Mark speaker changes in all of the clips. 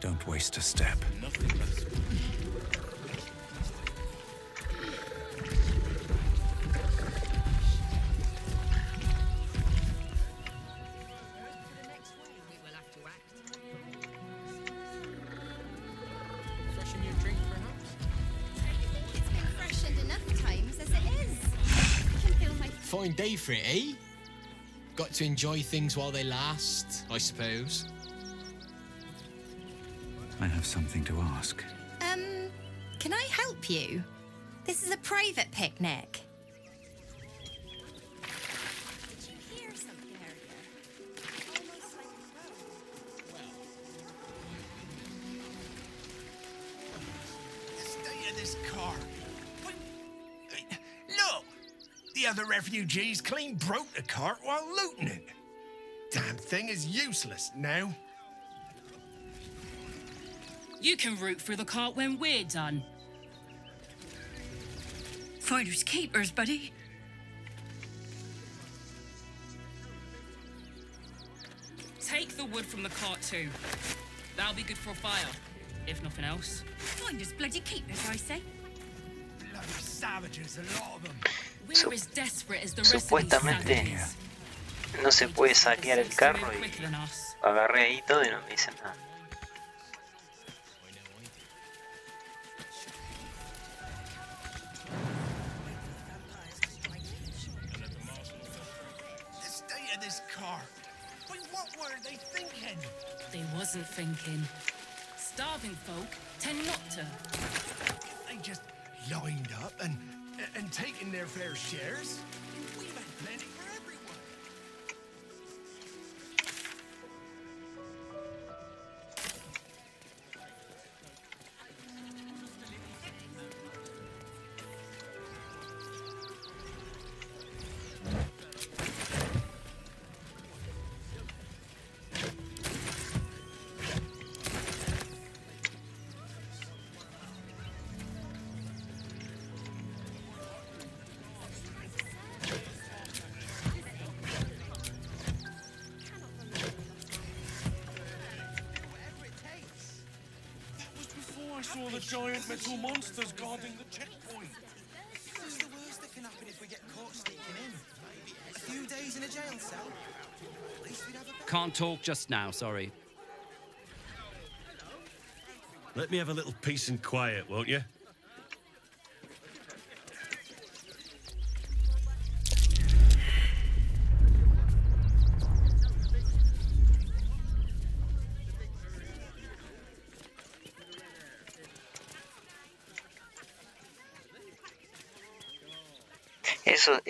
Speaker 1: Don't waste a step.
Speaker 2: Fine day for it, eh? Got to enjoy things while they last, I suppose.
Speaker 1: I have something to ask.
Speaker 3: Can I help you? This is a private picnic.
Speaker 4: The state of this car. Look! The other refugees clean broke the cart while looting it. Damn thing is useless now.
Speaker 5: You can root through the cart when we're done.
Speaker 6: Finders keepers, buddy.
Speaker 5: Take the wood from the cart too. That'll be good for a fire, if nothing else.
Speaker 6: Finders bloody keepers, I say.
Speaker 4: Bloody savages, a lot of them.
Speaker 5: We're as desperate as the rest of these
Speaker 7: Supuestamente
Speaker 5: savages.
Speaker 7: no se puede saquear el carro y
Speaker 5: Quicker than us.
Speaker 7: agarré ahí todo y no me dicen nada.
Speaker 4: The state of this car. What were they thinking?
Speaker 5: They wasn't thinking. Starving folk tend not to.
Speaker 4: They just lined up and taken their fair shares. We've had plenty for everyone.
Speaker 8: I saw the giant metal monsters guarding the checkpoint.
Speaker 9: What's the worst that can happen if we get caught sneaking in? A few days in a jail cell? At least we'd have a...
Speaker 10: Can't talk just now, sorry.
Speaker 8: Let me have a little peace and quiet, won't you?
Speaker 7: Esos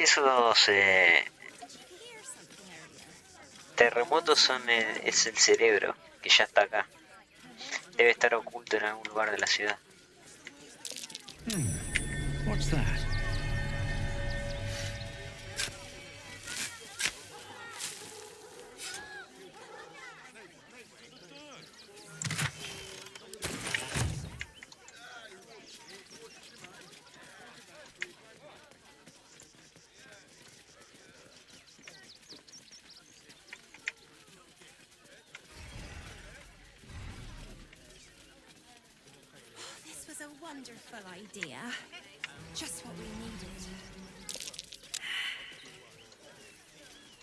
Speaker 7: terremotos es el cerebro que ya está acá. Debe estar oculto en algún lugar de la ciudad.
Speaker 1: What's that?
Speaker 3: Wonderful idea. Just what we needed.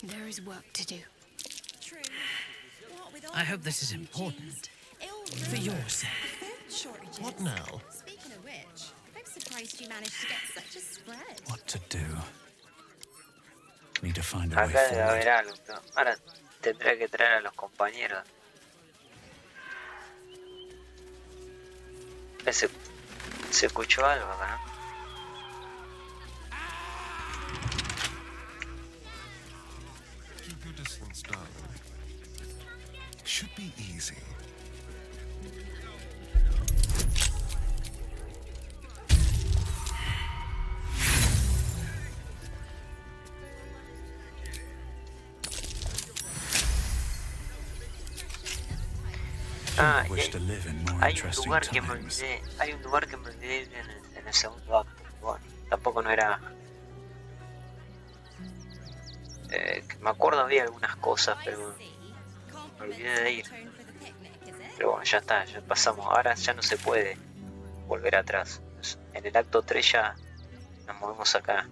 Speaker 6: There is work to do.
Speaker 3: True. What with all
Speaker 6: I hope
Speaker 3: the
Speaker 6: this is
Speaker 3: refugees,
Speaker 6: important.
Speaker 3: ill
Speaker 6: For your sake.
Speaker 3: food shortages.
Speaker 8: What now?
Speaker 3: Speaking of which, I'm surprised you managed to get such a spread.
Speaker 1: What to do? Need to find a way
Speaker 7: Acá debe haber
Speaker 1: forward.
Speaker 7: algo, ¿no? Ahora tendré que traer a los compañeros. Se escuchó algo acá, ¿no?
Speaker 8: Keep your distance, darling.
Speaker 4: Should be easy.
Speaker 7: Ah,
Speaker 1: Wish to live in more
Speaker 7: hay un
Speaker 1: interesting
Speaker 7: lugar que me
Speaker 1: times.
Speaker 7: olvidé, hay un lugar que me olvidé en el segundo acto. Bueno, tampoco no era... que me acuerdo había algunas cosas, pero me olvidé de ir.
Speaker 3: Turn for the picnic, is it?
Speaker 7: Pero bueno, ya está, ya pasamos. Ahora ya no se puede volver atrás. En el acto 3 ya nos movemos acá.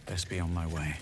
Speaker 1: Best be on my way.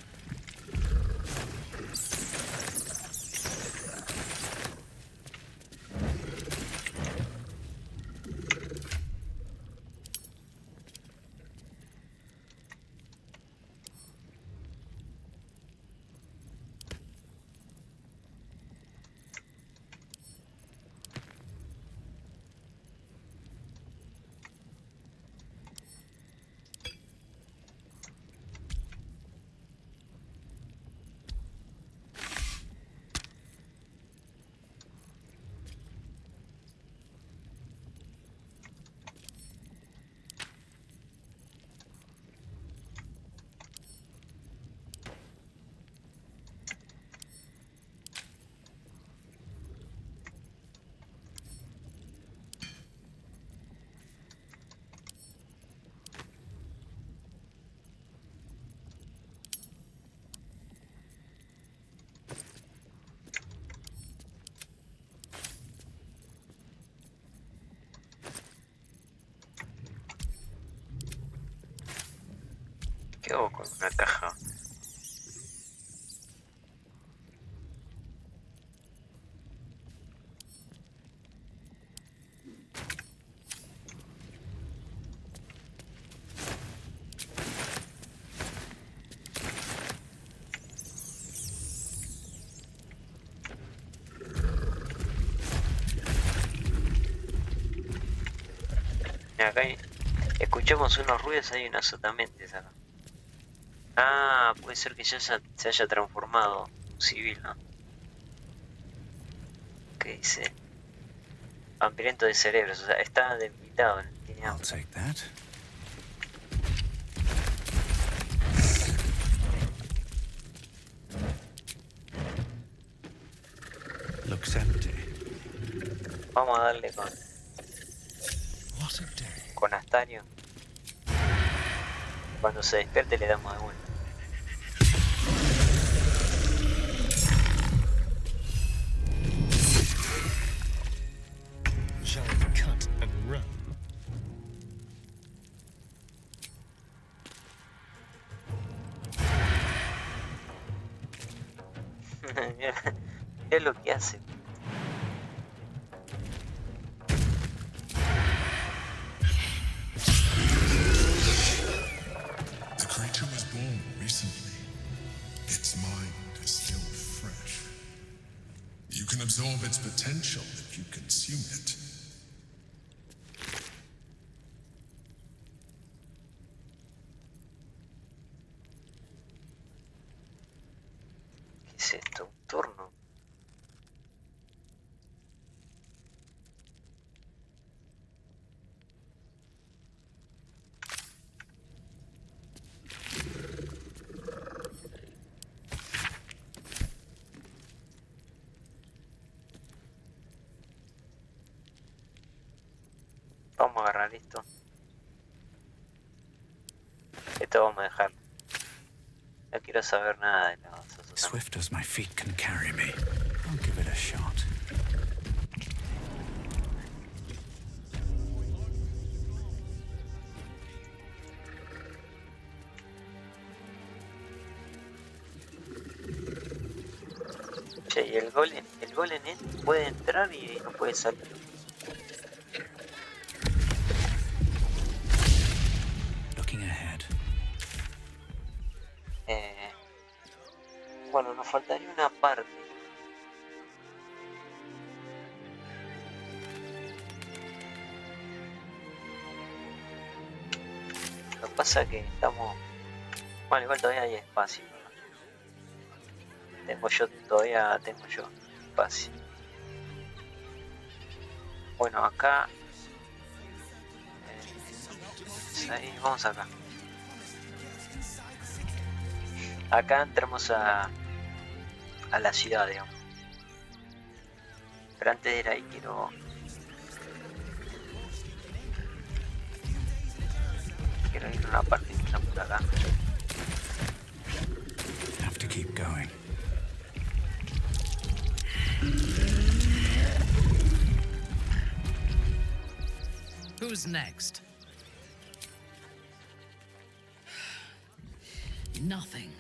Speaker 1: ¿Qué hago con una caja? Mira, acá escuchamos unos ruidos, hay unas azotamientos acá. Ah, puede ser que ya se haya transformado un civil, ¿no? ¿Qué dice? Vampirento de cerebros, o sea, está debilitado. I'll take that. Looks empty.
Speaker 7: Vamos a darle
Speaker 2: What a day.
Speaker 7: con Astario. Cuando se despierte le damos de vuelta.
Speaker 2: Shall we cut and run?
Speaker 7: Es lo que hace.
Speaker 10: The creature was born recently. Its mind is still fresh. You can absorb its potential if you consume it.
Speaker 7: ¿Qué es esto? ¿Un turno? Vamos a agarrar esto. Esto vamos a dejar. No quiero saber nada de los azotamientos.
Speaker 1: Swift as my feet can carry me. I'll give it a shot.
Speaker 7: Che, y el golem puede entrar y no puede salir.
Speaker 1: Bueno, nos faltaría una parte. Lo que pasa es que estamos... Bueno, igual todavía hay espacio. Todavía tengo yo espacio. Bueno, acá... ahí, vamos acá. Acá entramos a la ciudad, digamos. Pero antes de ir ahí quiero ir a una parte que está por acá.
Speaker 11: Have to keep going.
Speaker 12: Who's next? Nothing.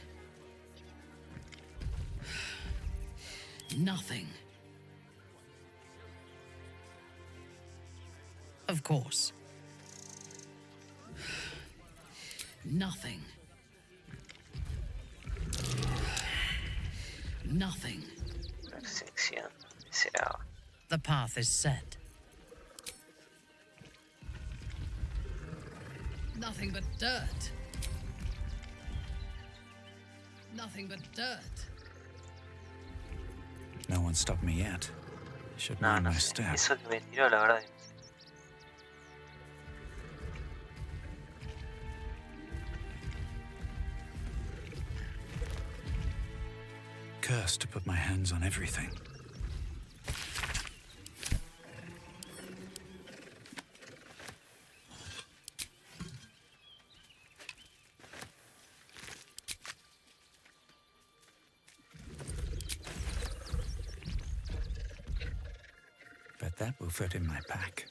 Speaker 12: Nothing. Of course. Nothing. Nothing.
Speaker 1: Sección será.
Speaker 12: The path is set. Nothing but dirt. Nothing but dirt.
Speaker 11: No one stopped me yet. Should
Speaker 1: No,
Speaker 11: mind
Speaker 1: no
Speaker 11: my
Speaker 1: sé.
Speaker 11: step.
Speaker 1: Eso que me tiró, la verdad.
Speaker 11: Cursed to put my hands on everything. Bet that will fit in my pack.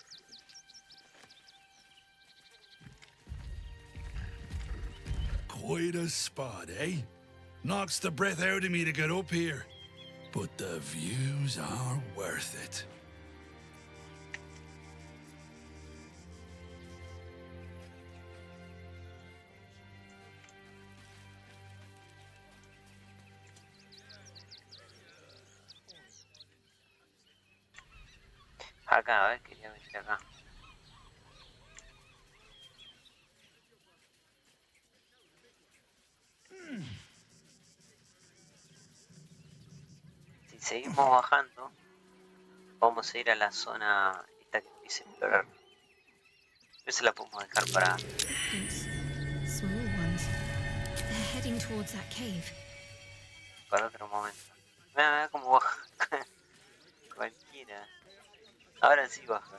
Speaker 4: Quite a spot, eh? Knocks the breath out of me to get up here. But the views are worth it.
Speaker 1: Acá, a ver, quería venir acá. Si seguimos bajando, vamos a ir a la zona esta que empieza a explorar. Esa la podemos dejar para...
Speaker 6: Small ones. They're heading towards that cave.
Speaker 1: para otro momento. Mira cómo baja. Cualquiera. Ahora sí baja.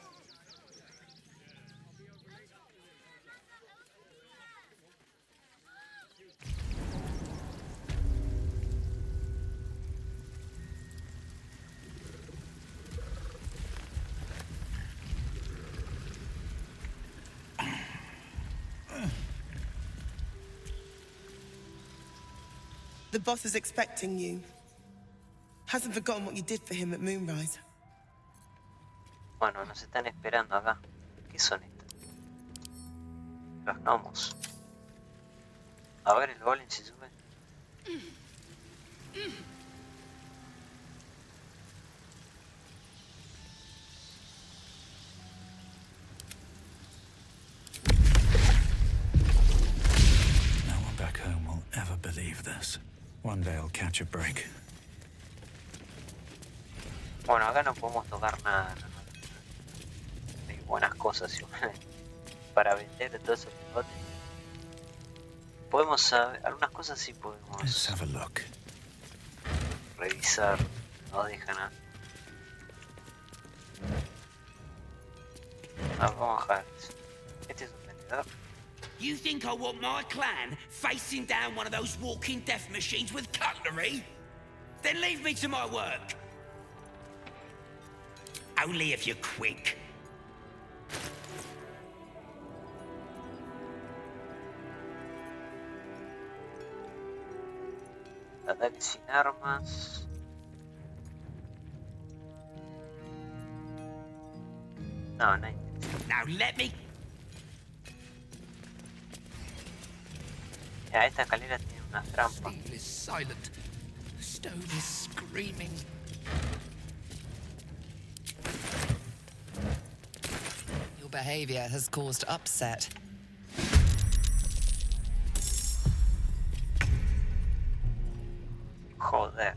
Speaker 13: The boss is expecting you. Hasn't forgotten what you did for him at Moonrise.
Speaker 1: Bueno, nos están esperando acá. ¿Qué son estos? Los gnomos. A ver el golem si sube.
Speaker 11: No one back home will ever believe this. One day I'll catch a break.
Speaker 1: Bueno, acá no podemos tocar nada. No hay buenas cosas para vender todos esos bigotes. Podemos saber, algunas cosas sí podemos
Speaker 11: Let's have a look.
Speaker 1: revisar. No dejan nada. Vamos a bajar. Este es un vendedor.
Speaker 14: You think I want my clan facing down one of those walking death machines with cutlery? Then leave me to my work. Only if you're quick.
Speaker 1: Ataque sin armas. No, no hay.
Speaker 14: Now let me.
Speaker 1: Ya, esta escalera tiene una trampa.
Speaker 4: Steel is silent.
Speaker 12: Stone is screaming. Your behavior has caused upset.
Speaker 1: Joder.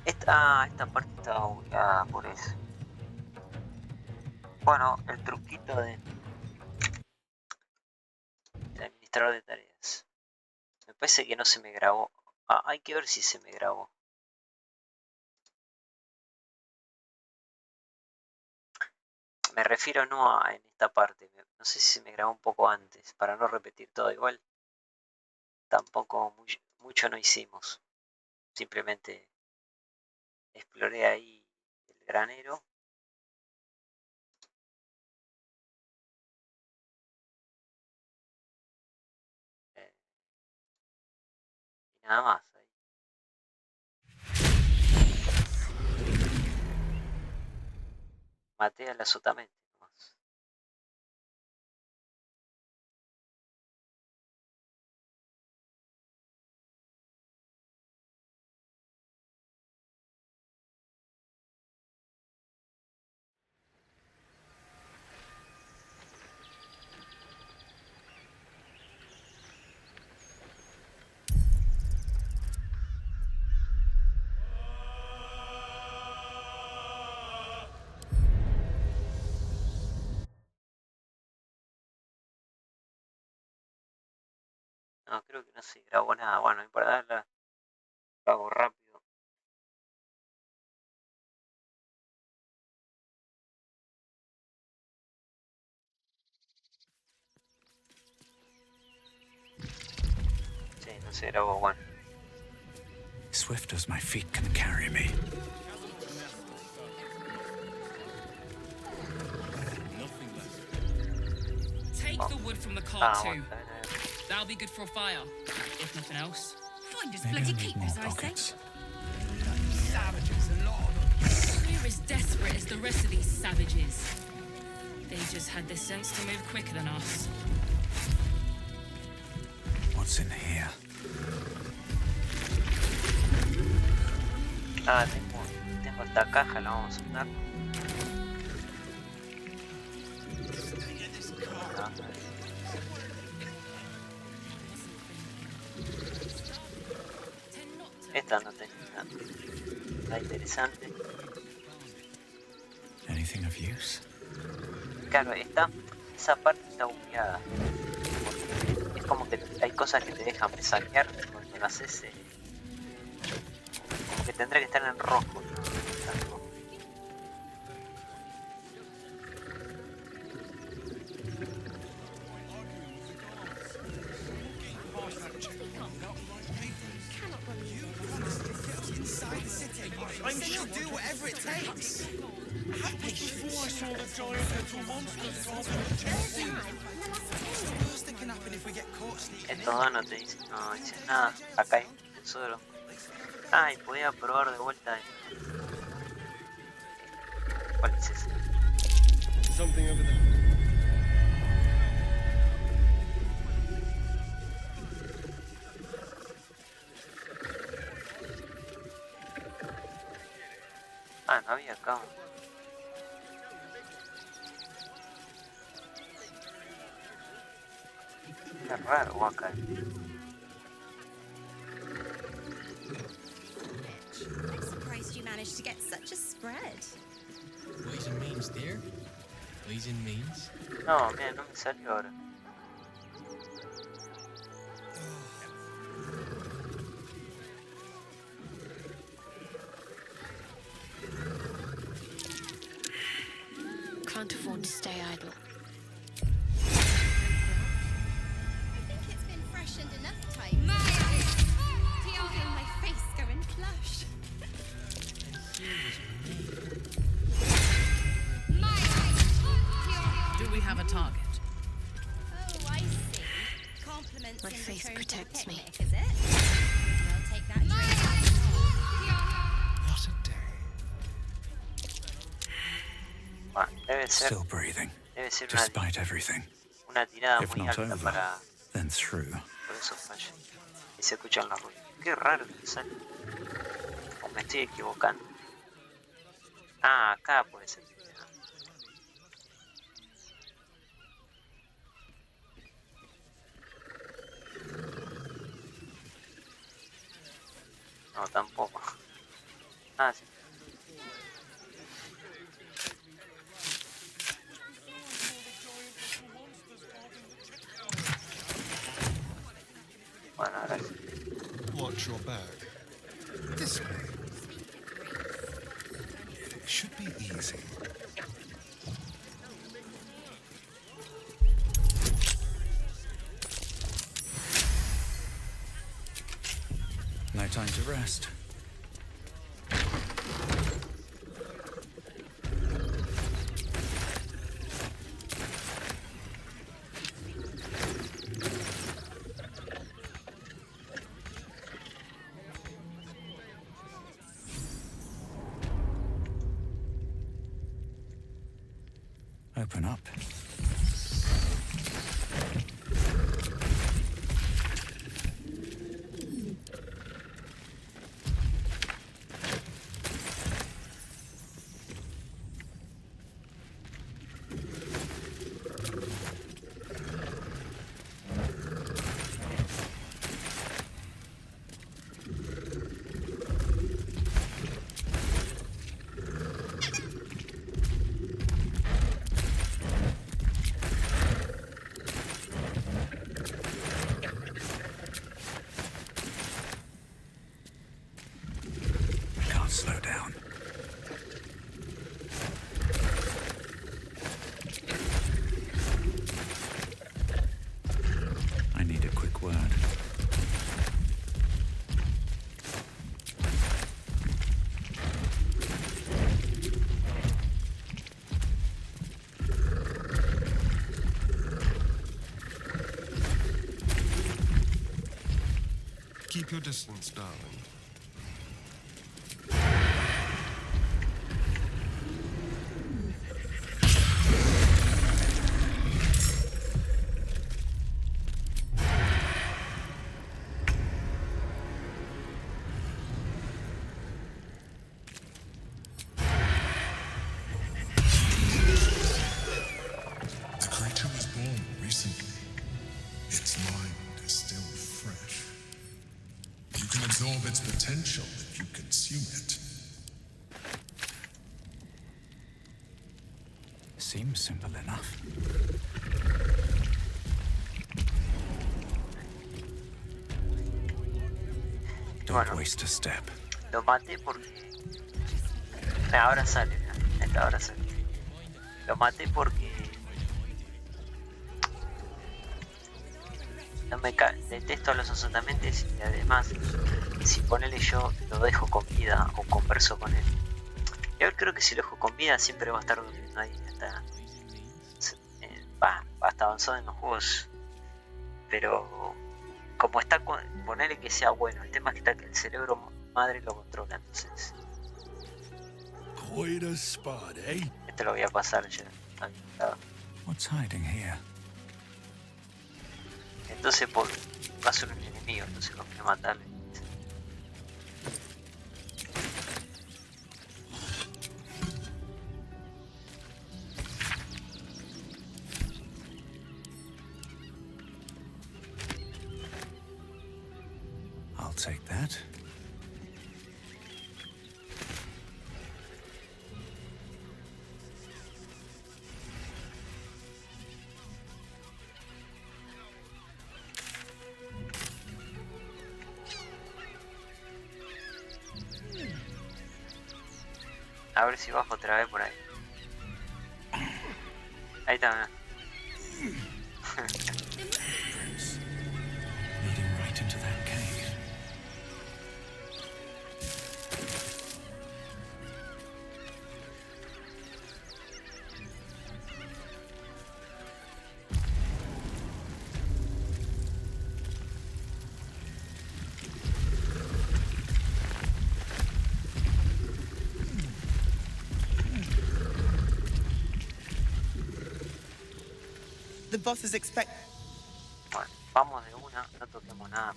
Speaker 1: Esta parte estaba bugueada por eso. Bueno, el truquito de administrador de tareas. Me parece que no se me grabó. Hay que ver si se me grabó. Me refiero no a en esta parte. No sé si se me grabó un poco antes, para no repetir todo igual. Tampoco mucho no hicimos. Simplemente exploré ahí el granero. Y nada más. Maté a la sotamente. No, creo que no se grabó nada. Bueno, para darla, lo hago rápido. Sí, no se grabó, bueno.
Speaker 11: Swift as my feet can carry me.
Speaker 5: Take the wood from the cart too. That'll be good for a fire, if nothing else.
Speaker 3: Find us bloody keepers, I say.
Speaker 14: Savages, a lot of them.
Speaker 5: We're as desperate as the rest of these savages. They just had the sense to move quicker than us.
Speaker 11: What's in here?
Speaker 1: Tengo esta caja, la vamos a soltar. Esta no tenía nada interesante.
Speaker 11: Anything of use?
Speaker 1: Claro, esa parte está bugueada. Es como que hay cosas que te dejan saquear cuando lo haces. Como que tendrá que estar en rojo.
Speaker 9: I'm sure do whatever it takes.
Speaker 8: Before I saw the giant metal monsters guarding the chest.
Speaker 9: What's the worst that can happen if we get caught sneaking
Speaker 1: Estos dos no te dicen, no dicen nada. Acá hay un tesoro. Y podía probar de vuelta. ¿Cuál es ese?
Speaker 8: Something over there.
Speaker 1: No había acá. Qué raro acá.
Speaker 3: I'm surprised you managed to get such a spread.
Speaker 2: Ways and means, dear. Ways and means.
Speaker 1: No, mira, no me salió ahora.
Speaker 6: Can't afford to stay idle.
Speaker 3: I think it's been freshened enough time. Do you feel my face going plush?
Speaker 12: Do we have a target?
Speaker 3: Oh, I see. Compliments
Speaker 6: My
Speaker 3: in
Speaker 6: face
Speaker 3: return for the
Speaker 6: protects me.
Speaker 3: picnic, is it? I'll take that drink.
Speaker 11: What a day.
Speaker 1: Debe ser,
Speaker 11: Still breathing,
Speaker 1: debe ser
Speaker 11: despite everything.
Speaker 1: una tirada
Speaker 11: If
Speaker 1: muy
Speaker 11: not
Speaker 1: alta
Speaker 11: over,
Speaker 1: para...
Speaker 11: then through.
Speaker 1: Por eso falla. Y se escuchan los ruidos. Qué raro que sale. O me estoy equivocando. Ah, acá puede ser. No, tampoco. Ah, sí. Bueno, ahora sí.
Speaker 8: Watch your back. This way. Should be easy.
Speaker 11: No time to rest. Open up. Slow down. I need a quick word.
Speaker 8: Keep your distance, darling.
Speaker 10: Absorb its potential if you consume it.
Speaker 11: Seems simple enough. Don't waste a step.
Speaker 1: Lo maté porque... Ahora sale, ahora sale. Lo maté porque... No me detesto a los azotamentes y además, si ponele yo lo dejo con vida o converso con él. Y ahora creo que si lo dejo con vida siempre va a estar durmiendo ahí hasta avanzado en los juegos. Pero como está, ponele que sea bueno. El tema es que está que el cerebro madre lo controla, entonces.
Speaker 4: Quite a spot, eh?
Speaker 1: Este lo voy a pasar ya.
Speaker 11: What's hiding here?
Speaker 1: Entonces va a ser un enemigo, entonces conviene matarle.
Speaker 11: I'll take that.
Speaker 1: A ver si bajo otra vez por ahí. Ahí está.
Speaker 11: Leading right into that cave.
Speaker 13: The boss is
Speaker 1: Bueno, vamos de una, no toquemos nada.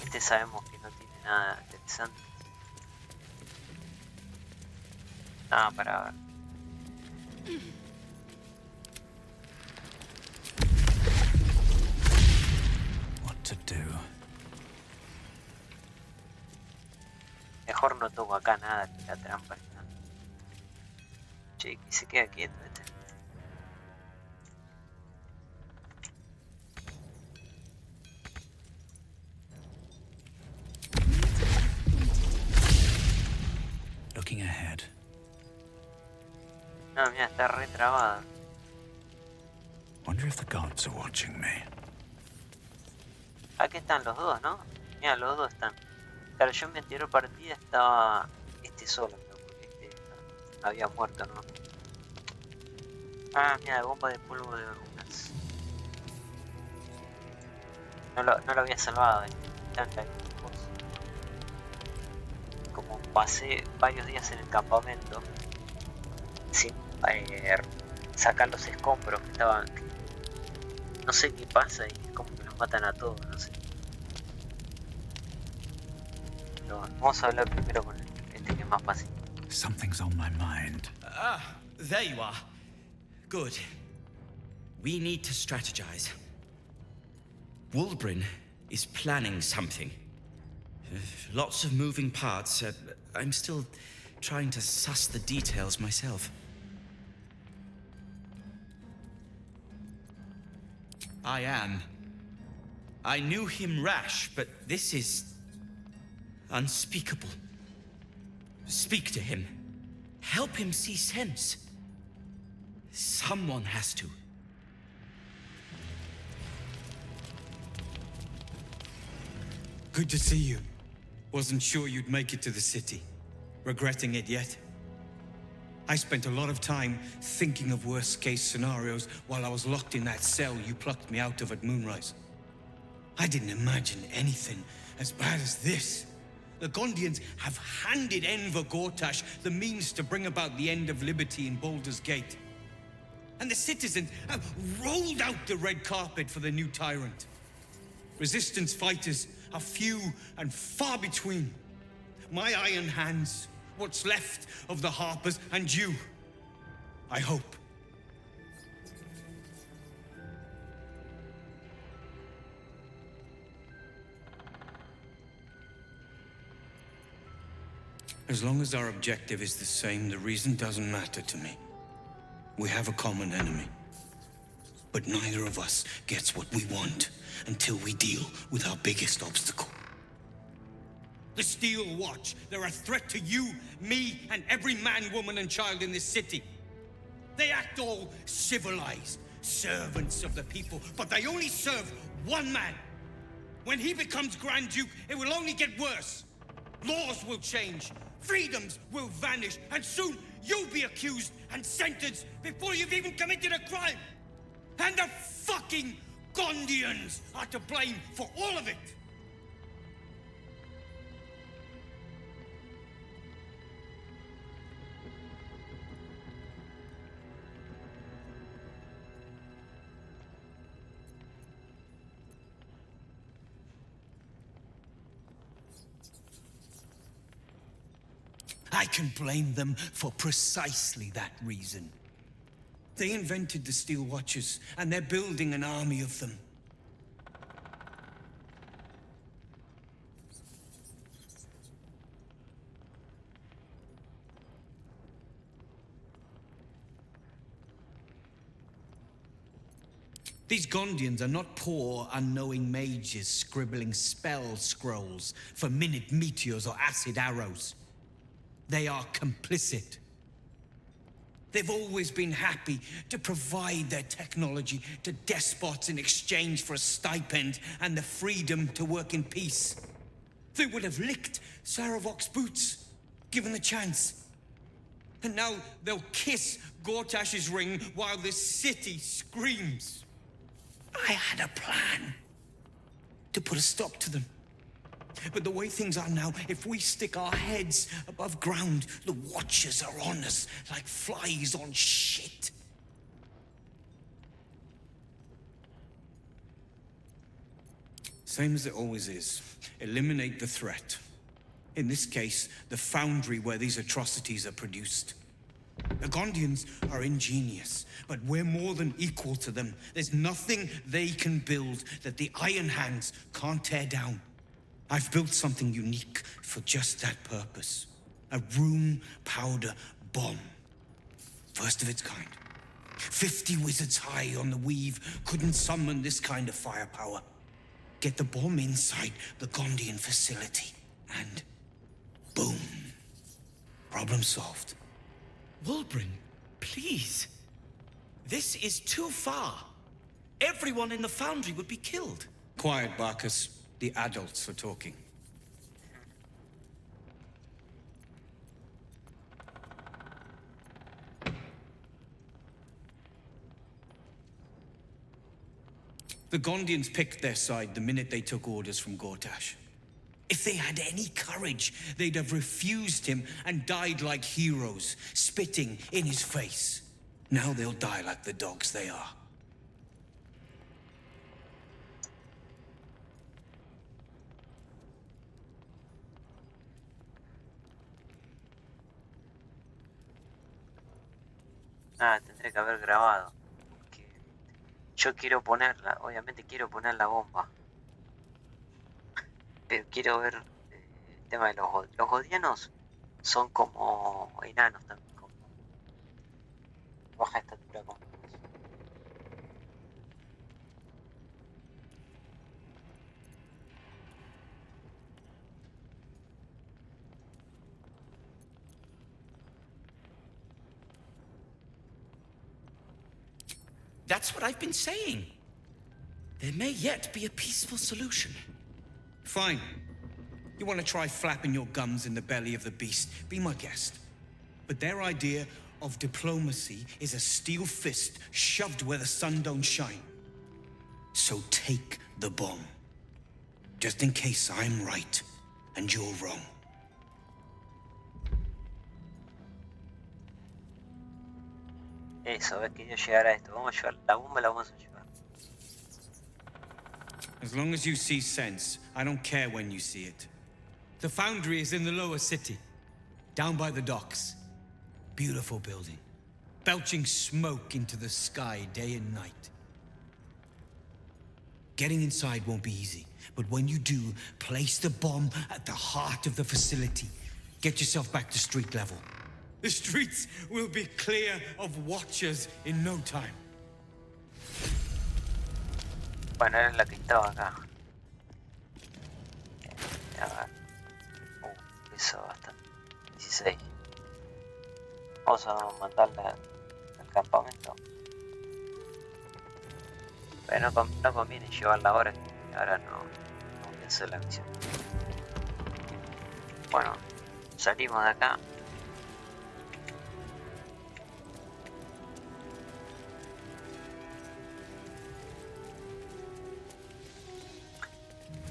Speaker 1: Este sabemos que no tiene nada interesante. Nada para ver.
Speaker 11: What to do?
Speaker 1: Mejor no toco acá nada, que la trampa ni nada. Che, que se queda quieto este.
Speaker 11: Looking ahead.
Speaker 1: No, mira, está re trabada.
Speaker 11: Wonder if the gods are watching me.
Speaker 1: Aquí están los dos, ¿no? Mira, los dos están. Claro, yo en mi anterior partida estaba este solo, ¿no? Porque este había muerto, ¿no? Ah, mira, bomba de polvo de runas. No lo había salvado, está en la cosa. Como pasé varios días en el campamento sin sacar los escombros que estaban... No sé qué pasa y es como que los matan a todos, no sé. Pero vamos a hablar primero con este que es más fácil.
Speaker 11: Something's on my mind.
Speaker 14: Ah, there you are. Good. We need to strategize. Wulbrin is planning something. Lots of moving parts. I'm still trying to suss the details myself. I am. I knew him rash, but this is unspeakable. Speak to him. Help him see sense. Someone has to.
Speaker 15: Good to see you. Wasn't sure you'd make it to the city. Regretting it yet? I spent a lot of time thinking of worst-case scenarios while I was locked in that cell you plucked me out of at Moonrise. I didn't imagine anything as bad as this. The Gondians have handed Enver Gortash the means to bring about the end of liberty in Baldur's Gate. And the citizens have rolled out the red carpet for the new tyrant. Resistance fighters are few and far between. My iron hands, what's left of the Harpers, and you, I hope. As long as our objective is the same, the reason doesn't matter to me. We have a common enemy. But neither of us gets what we want until we deal with our biggest obstacle. The Steel Watch. They're a threat to you, me, and every man, woman, and child in this city. They act all civilized, servants of the people, but they only serve one man. When he becomes Grand Duke, it will only get worse. Laws will change, freedoms will vanish, and soon you'll be accused and sentenced before you've even committed a crime. And the fucking Gondians are to blame for all of it. I can blame them for precisely that reason. They invented the Steel Watchers, and they're building an army of them. These Gondians are not poor, unknowing mages scribbling spell scrolls for minute meteors or acid arrows. They are complicit. They've always been happy to provide their technology to despots in exchange for a stipend and the freedom to work in peace. They would have licked Saravok's boots, given the chance. And now they'll kiss Gortash's ring while this city screams. I had a plan to put a stop to them. But the way things are now, if we stick our heads above ground, the Watchers are on us like flies on shit. Same as it always is. Eliminate the threat. In this case, the foundry where these atrocities are produced. The Gondians are ingenious, but we're more than equal to them. There's nothing they can build that the Iron Hands can't tear down. I've built something unique for just that purpose. A room powder bomb. First of its kind. 50 wizards high on the weave couldn't summon this kind of firepower. Get the bomb inside the Gondian facility, and boom. Problem solved.
Speaker 14: Wulbren, please. This is too far. Everyone in the foundry would be killed.
Speaker 15: Quiet, Barcus. The adults are talking. The Gondians picked their side the minute they took orders from Gortash. If they had any courage, they'd have refused him and died like heroes, spitting in his face. Now they'll die like the dogs they are.
Speaker 1: Ah, tendré que haber grabado. Porque yo quiero ponerla, obviamente quiero poner la bomba. Pero quiero ver el tema de los godianos. Son como enanos también, como baja estatura como nosotros.
Speaker 14: That's what I've been saying. There may yet be a peaceful solution.
Speaker 15: Fine. You want to try flapping your gums in the belly of the beast? Be my guest. But their idea of diplomacy is a steel fist shoved where the sun don't shine. So take the bomb. Just in case I'm right and you're wrong.
Speaker 1: Eso, he querido llegar a esto. Vamos a llevar la bomba, la vamos a llevar.
Speaker 15: As long as you see sense, I don't care when you see it.
Speaker 11: The foundry is in the lower city, down by the docks. Beautiful building, belching smoke into the sky day and night. Getting inside won't be easy, but when you do, place the bomb at the heart of the facility. Get yourself back to street level. The streets will be clear of watchers in no time.
Speaker 1: Bueno, era la que estaba acá. A ver. Eso bastante. 16. Vamos a mandarla al campamento. Pero no conviene llevarla ahora, que ahora no pienso la misión. Bueno, salimos de acá.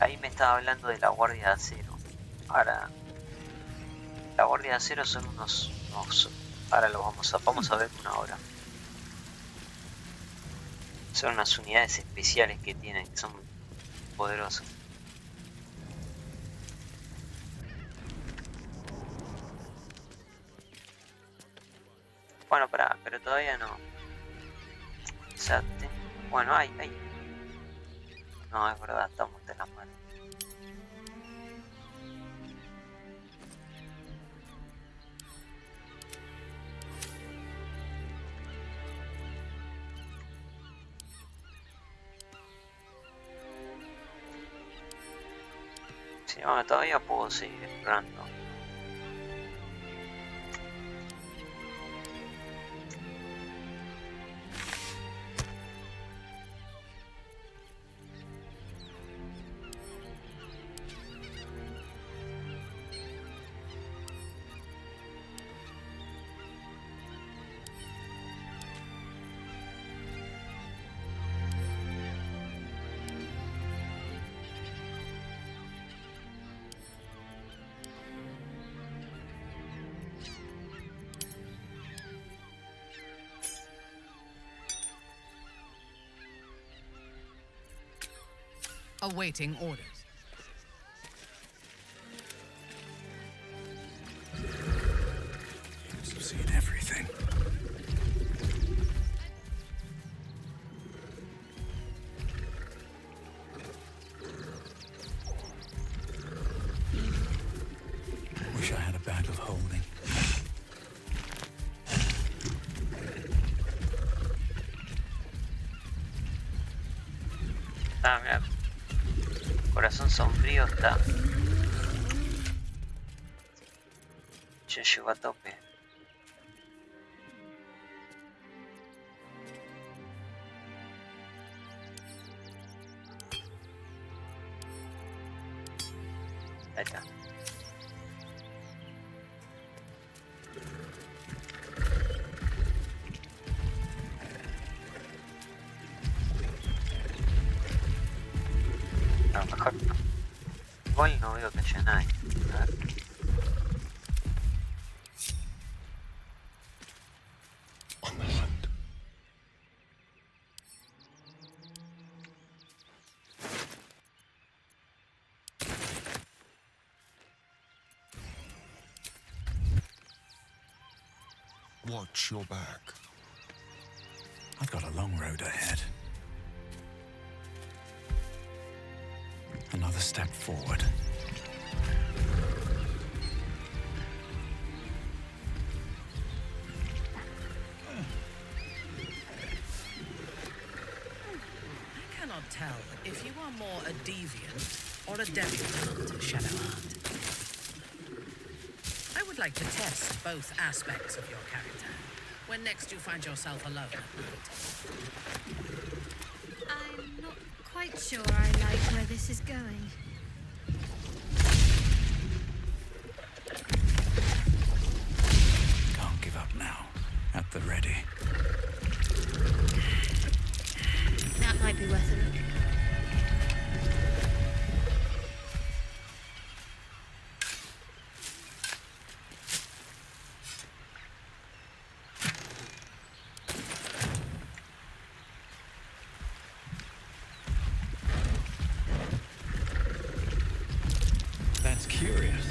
Speaker 1: Ahí me estaba hablando de la guardia de acero. Ahora, la guardia de acero son unos ahora lo vamos a ver una hora. Son unas unidades especiales que tienen, que son poderosos. Bueno, pero todavía no. O sea, bueno, hay. No, es verdad, estamos de las manos. Sí, bueno, todavía puedo seguir explorando.
Speaker 5: Awaiting orders.
Speaker 15: I've seen everything. Wish I had a bag of holding.
Speaker 7: Ah, mira. Corazón sombrío está. Yo llego a tope. Ahí está. A lo mejor no. Igual no veo que haya nadie. A ver.
Speaker 10: Watch your back.
Speaker 15: I've got a long road ahead. Another step forward.
Speaker 5: I cannot tell if you are more a deviant or a debutante, Shadowheart. I would like to test both aspects of your character when next you find yourself alone at night.
Speaker 6: I'm not quite sure I like where this is going.
Speaker 15: Can't give up now. At the ready.
Speaker 6: That might be worth a look.
Speaker 15: That's curious.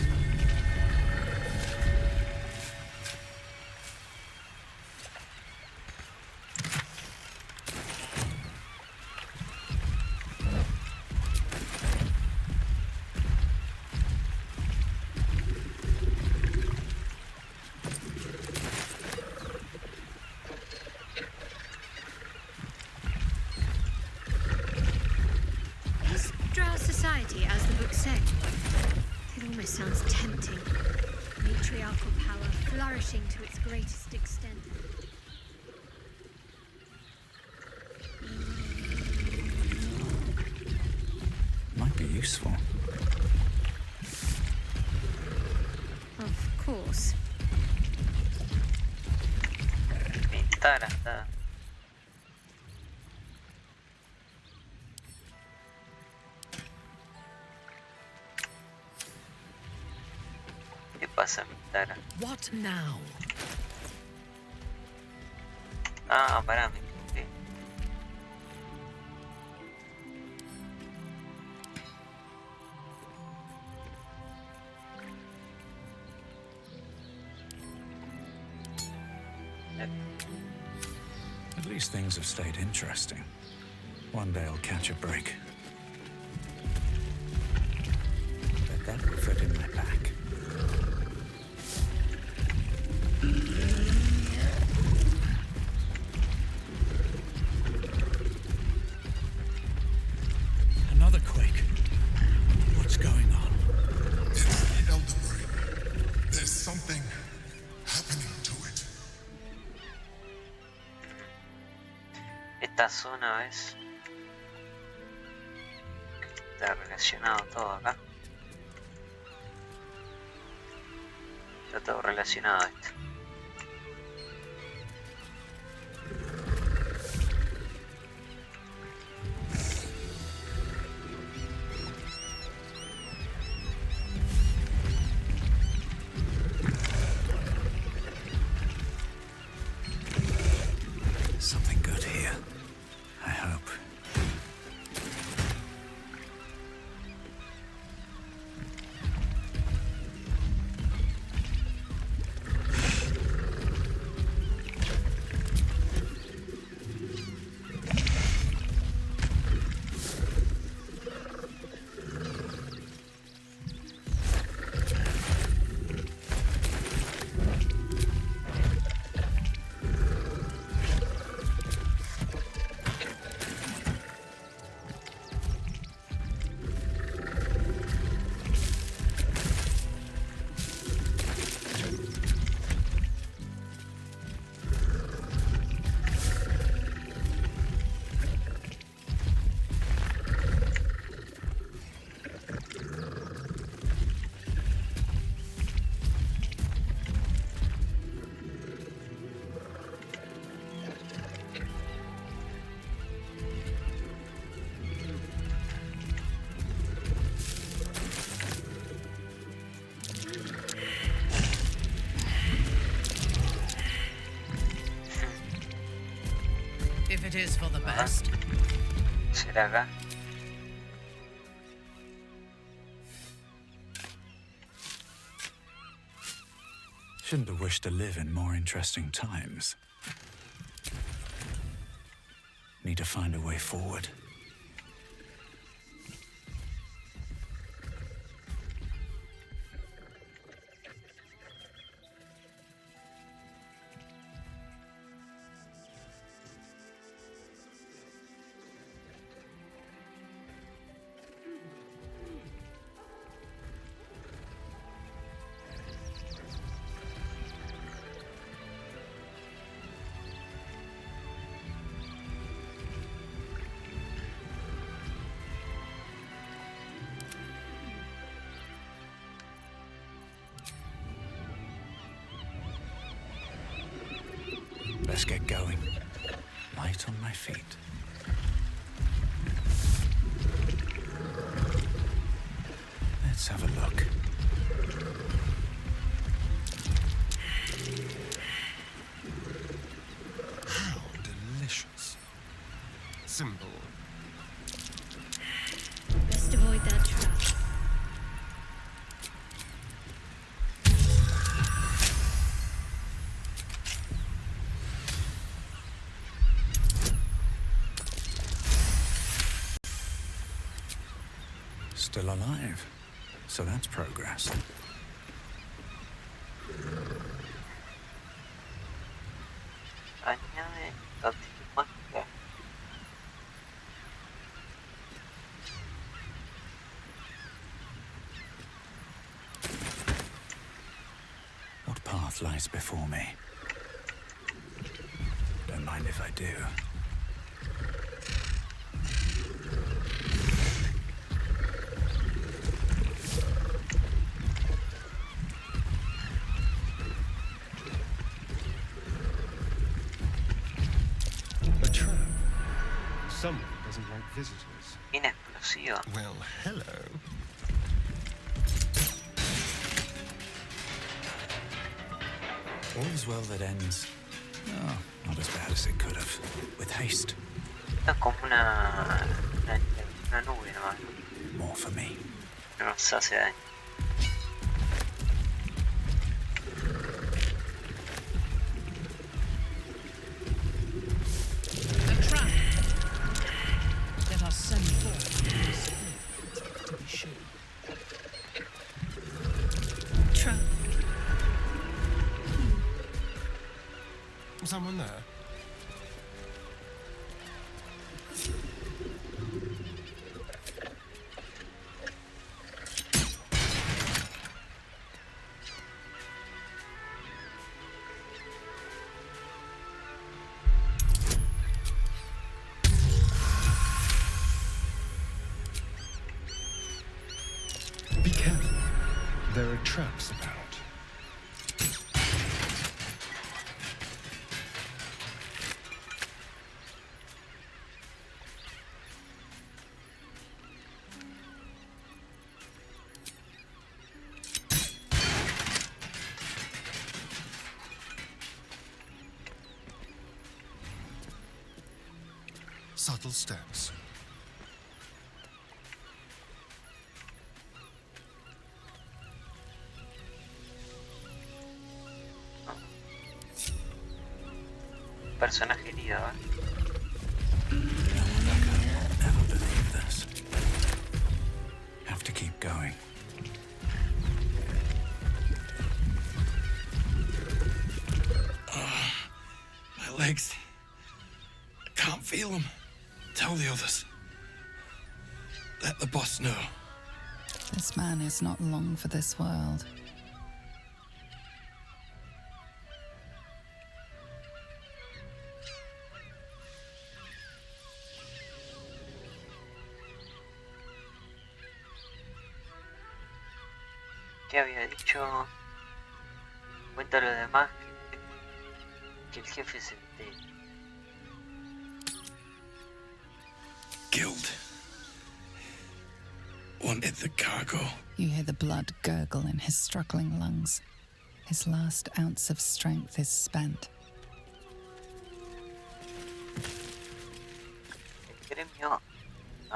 Speaker 6: Is Drow society as the book said? It almost sounds tempting. Matriarchal power flourishing to its greatest extent.
Speaker 15: Might be useful.
Speaker 6: Of course.
Speaker 7: Pintar hasta. ¿Qué pasa, Mintara?
Speaker 5: What now?
Speaker 7: Ah, pará, me equivoqué.
Speaker 15: At least things have stayed interesting. One day I'll catch a break. Bet that will fit in my pack. Another quake. What's going on?
Speaker 10: It's the Elder Brain. There's something happening to it.
Speaker 7: Esta zona, ¿ves? Está relacionado todo acá. Está todo relacionado a esto.
Speaker 15: Something good here. I hope.
Speaker 5: If it is for the best.
Speaker 1: ¿Será acá?
Speaker 4: Shouldn't have wished to live in more interesting times. Need to find a way forward. Let's get going. Light on my feet. Let's have a look.
Speaker 16: How delicious. Simple.
Speaker 6: Best avoid that trap.
Speaker 4: Still alive. So that's progress.
Speaker 1: Añade táctica mágica.
Speaker 4: What path lies before me? Don't mind if I do.
Speaker 16: A trap. Someone doesn't like visitors.
Speaker 1: Inexplosiva.
Speaker 16: Well, hello.
Speaker 4: All is well that ends. Oh, not as bad as it could have. With haste.
Speaker 1: Esto es como una nube nomás.
Speaker 4: More for me.
Speaker 1: No nos hace daño.
Speaker 5: A trap. Let us send forth to be sure.
Speaker 6: Trap.
Speaker 16: Someone there? Be careful. There are traps about. Subtle steps.
Speaker 1: Personaje herido, ¿eh?
Speaker 4: Never believe this. Have to keep going.
Speaker 15: My legs. I can't feel them. Tell the others. Let the boss know.
Speaker 12: This man is not long for this world.
Speaker 1: ¿Qué había dicho? Cuenta a los demás que el jefe se entere.
Speaker 15: Guild. Wanted the cargo.
Speaker 12: You hear the blood gurgle in his struggling lungs. His last ounce of strength is spent.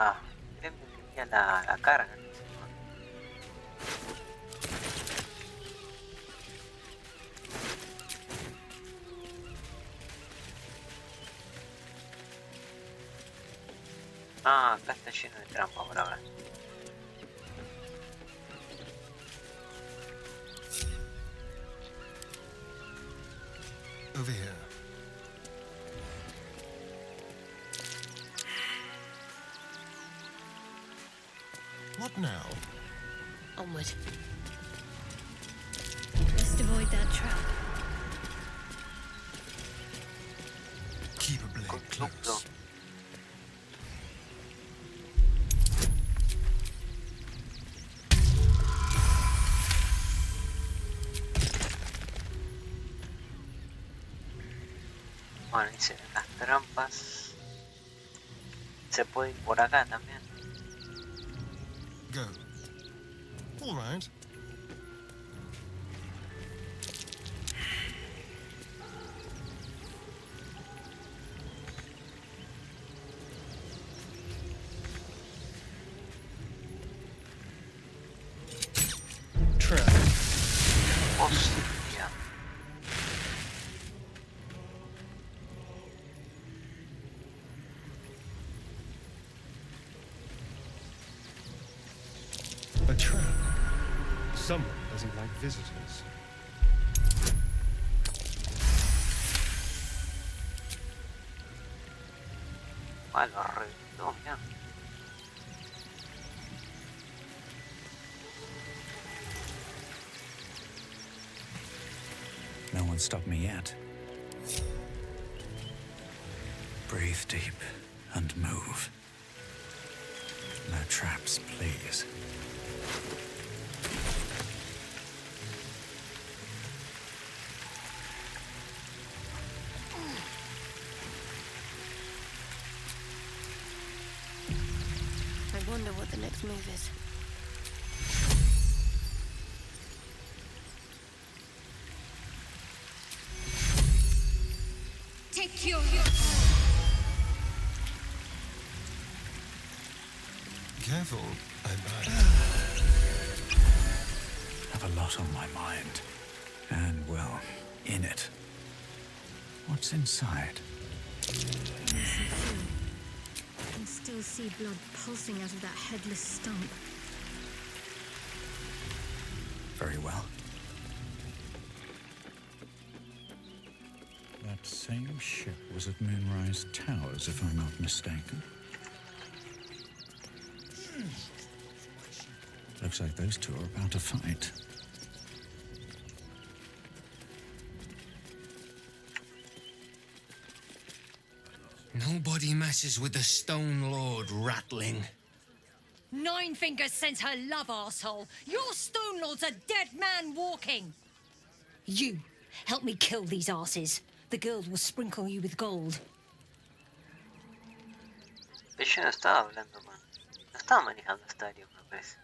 Speaker 1: Ah, mirá, me tenía la carga. Ah, acá está lleno de trampas por ahora.
Speaker 16: Over here. What now?
Speaker 6: Onward. Must avoid that trap.
Speaker 16: Keep a blade close.
Speaker 1: Bueno, dice las trampas. Se puede ir por acá también.
Speaker 16: Go. All right. Trap.
Speaker 1: Hostia.
Speaker 16: A trap. Someone doesn't like visitors.
Speaker 1: Ah, lo reventó, mirá.
Speaker 11: No one stopped me yet. Breathe deep and move. No traps, please.
Speaker 6: I wonder what the next move is.
Speaker 3: Take your...
Speaker 16: Careful, I'm
Speaker 11: Have a lot on my mind. And, well, in it. What's inside?
Speaker 6: I can still see blood pulsing out of that headless stump.
Speaker 11: Very well. That same ship was at Moonrise Towers, if I'm not mistaken. Looks like those two are about to fight.
Speaker 2: Nobody messes with the Stone Lord, Ratling.
Speaker 17: Nine Fingers sends her love, arsehole. Your Stone Lord's a dead man walking. You, help me kill these arses. The girls will sprinkle you with gold.
Speaker 1: Yo no estaba hablando, man. No estaba manejando estadio, me parece.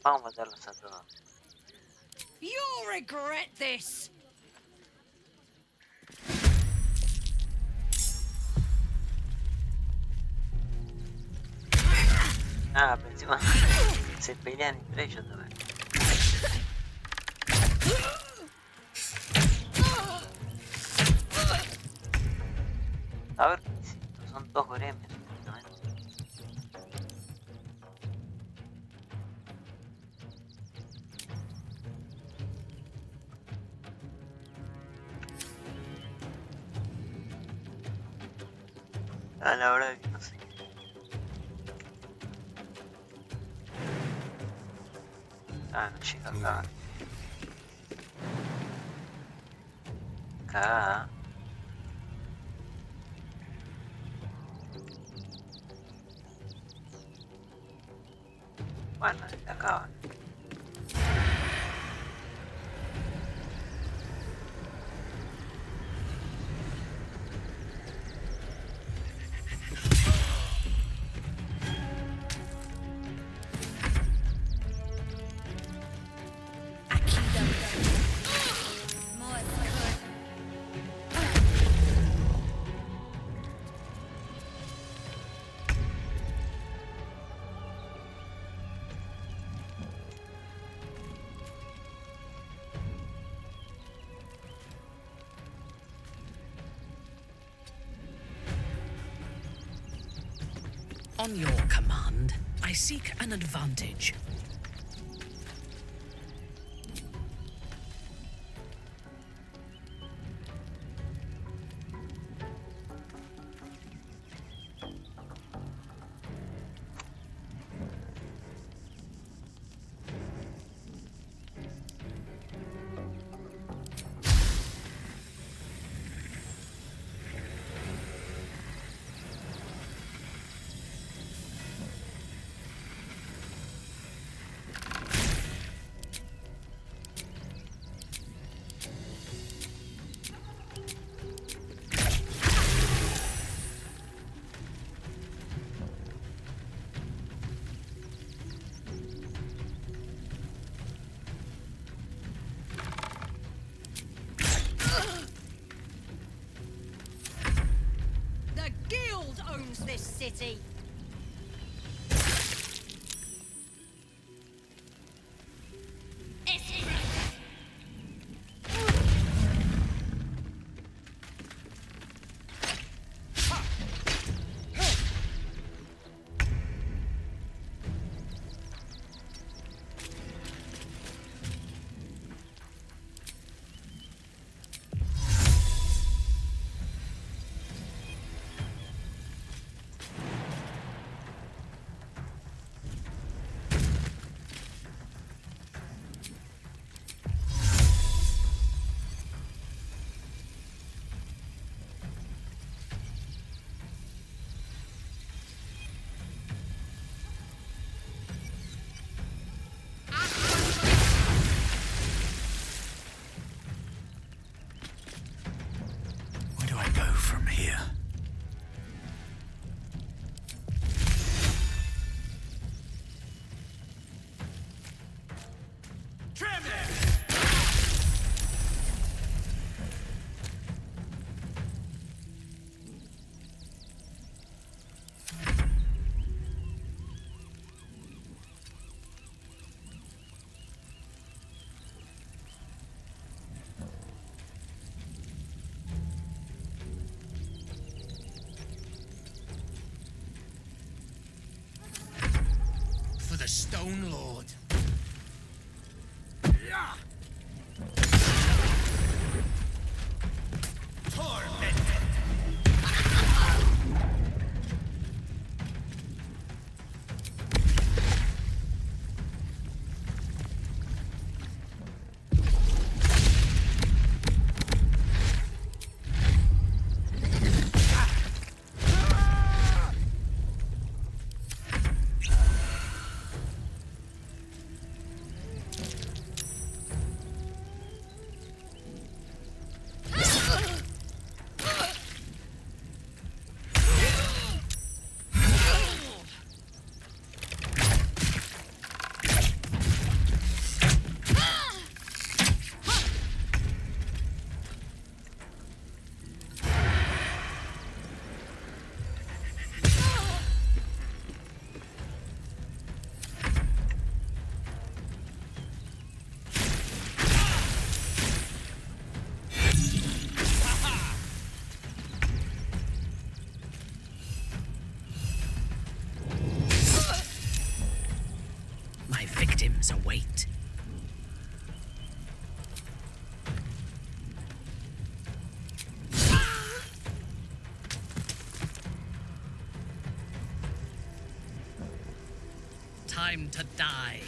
Speaker 1: Vamos a matarlos a todos.
Speaker 17: You'll regret this.
Speaker 1: Ah, pero encima se pelean entre ellos también. A ver, son dos gremios. Ah, la verdad que no sé. Ah, no llega acá. Acá. Bueno, desde acá.
Speaker 5: On your command, I seek an advantage.
Speaker 17: The guild owns this city.
Speaker 4: Where do I go from here?
Speaker 2: For the Stone Lord.
Speaker 5: My victims await. Time to die.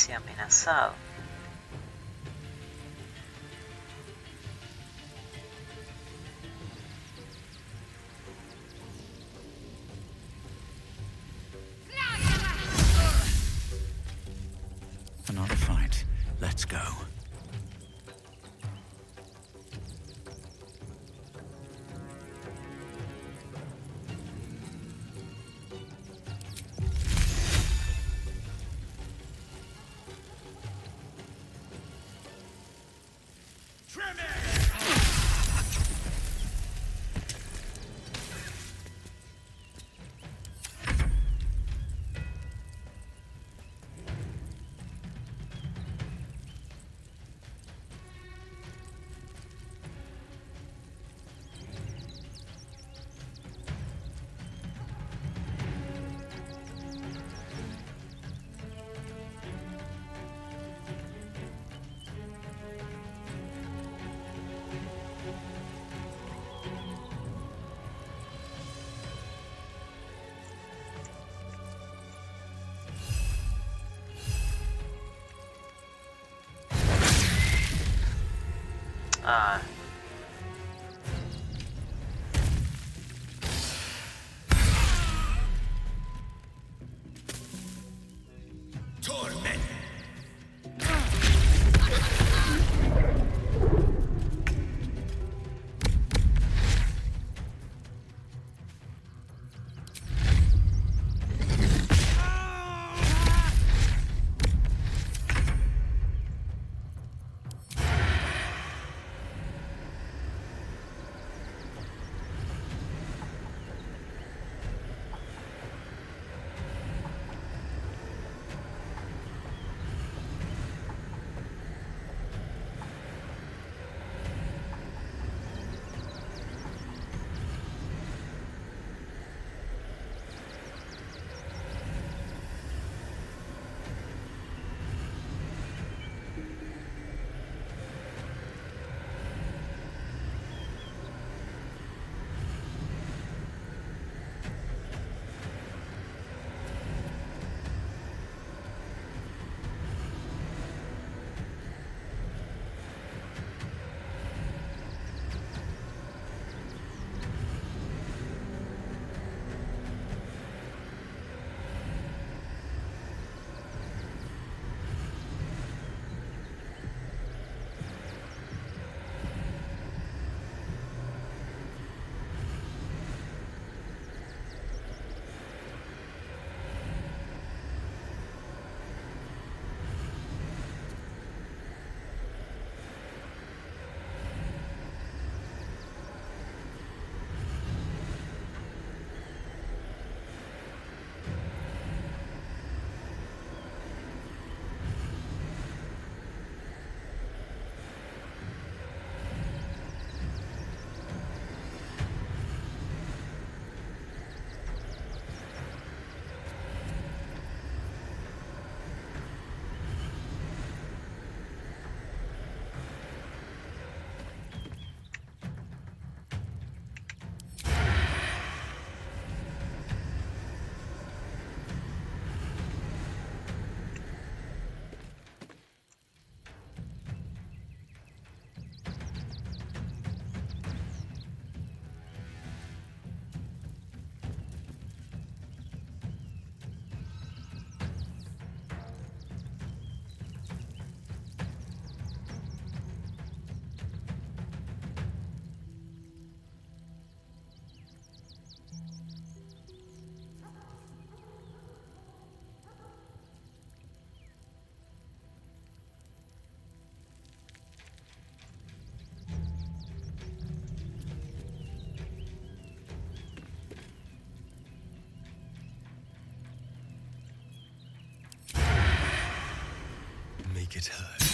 Speaker 1: casi amenazado.
Speaker 11: Another fight. Let's go.
Speaker 1: Ah.
Speaker 11: Torment.
Speaker 2: Make it hurt.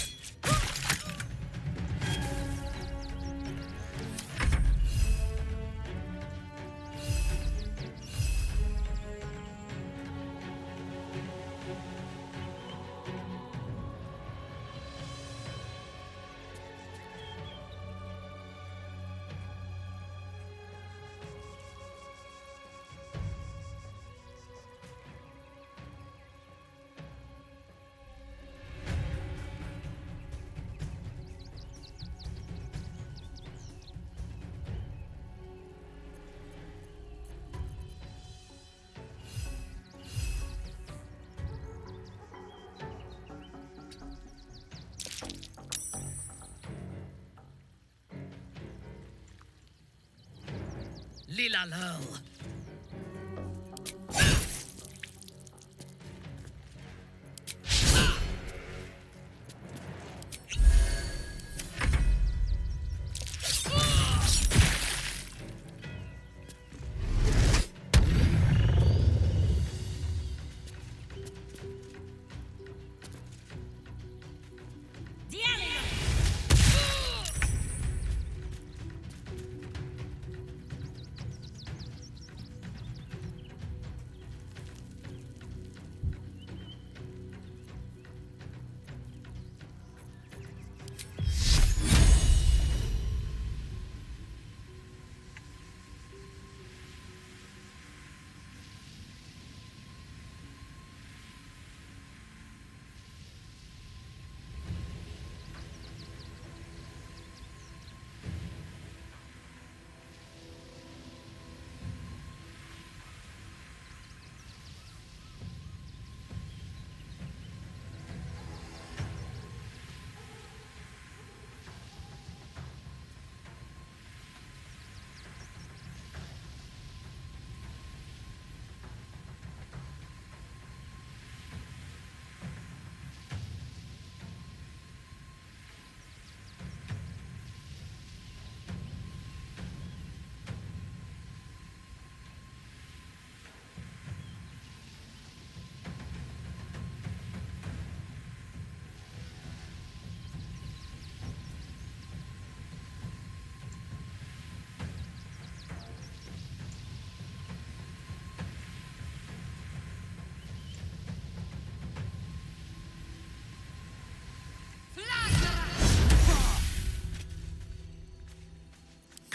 Speaker 5: Dilalol.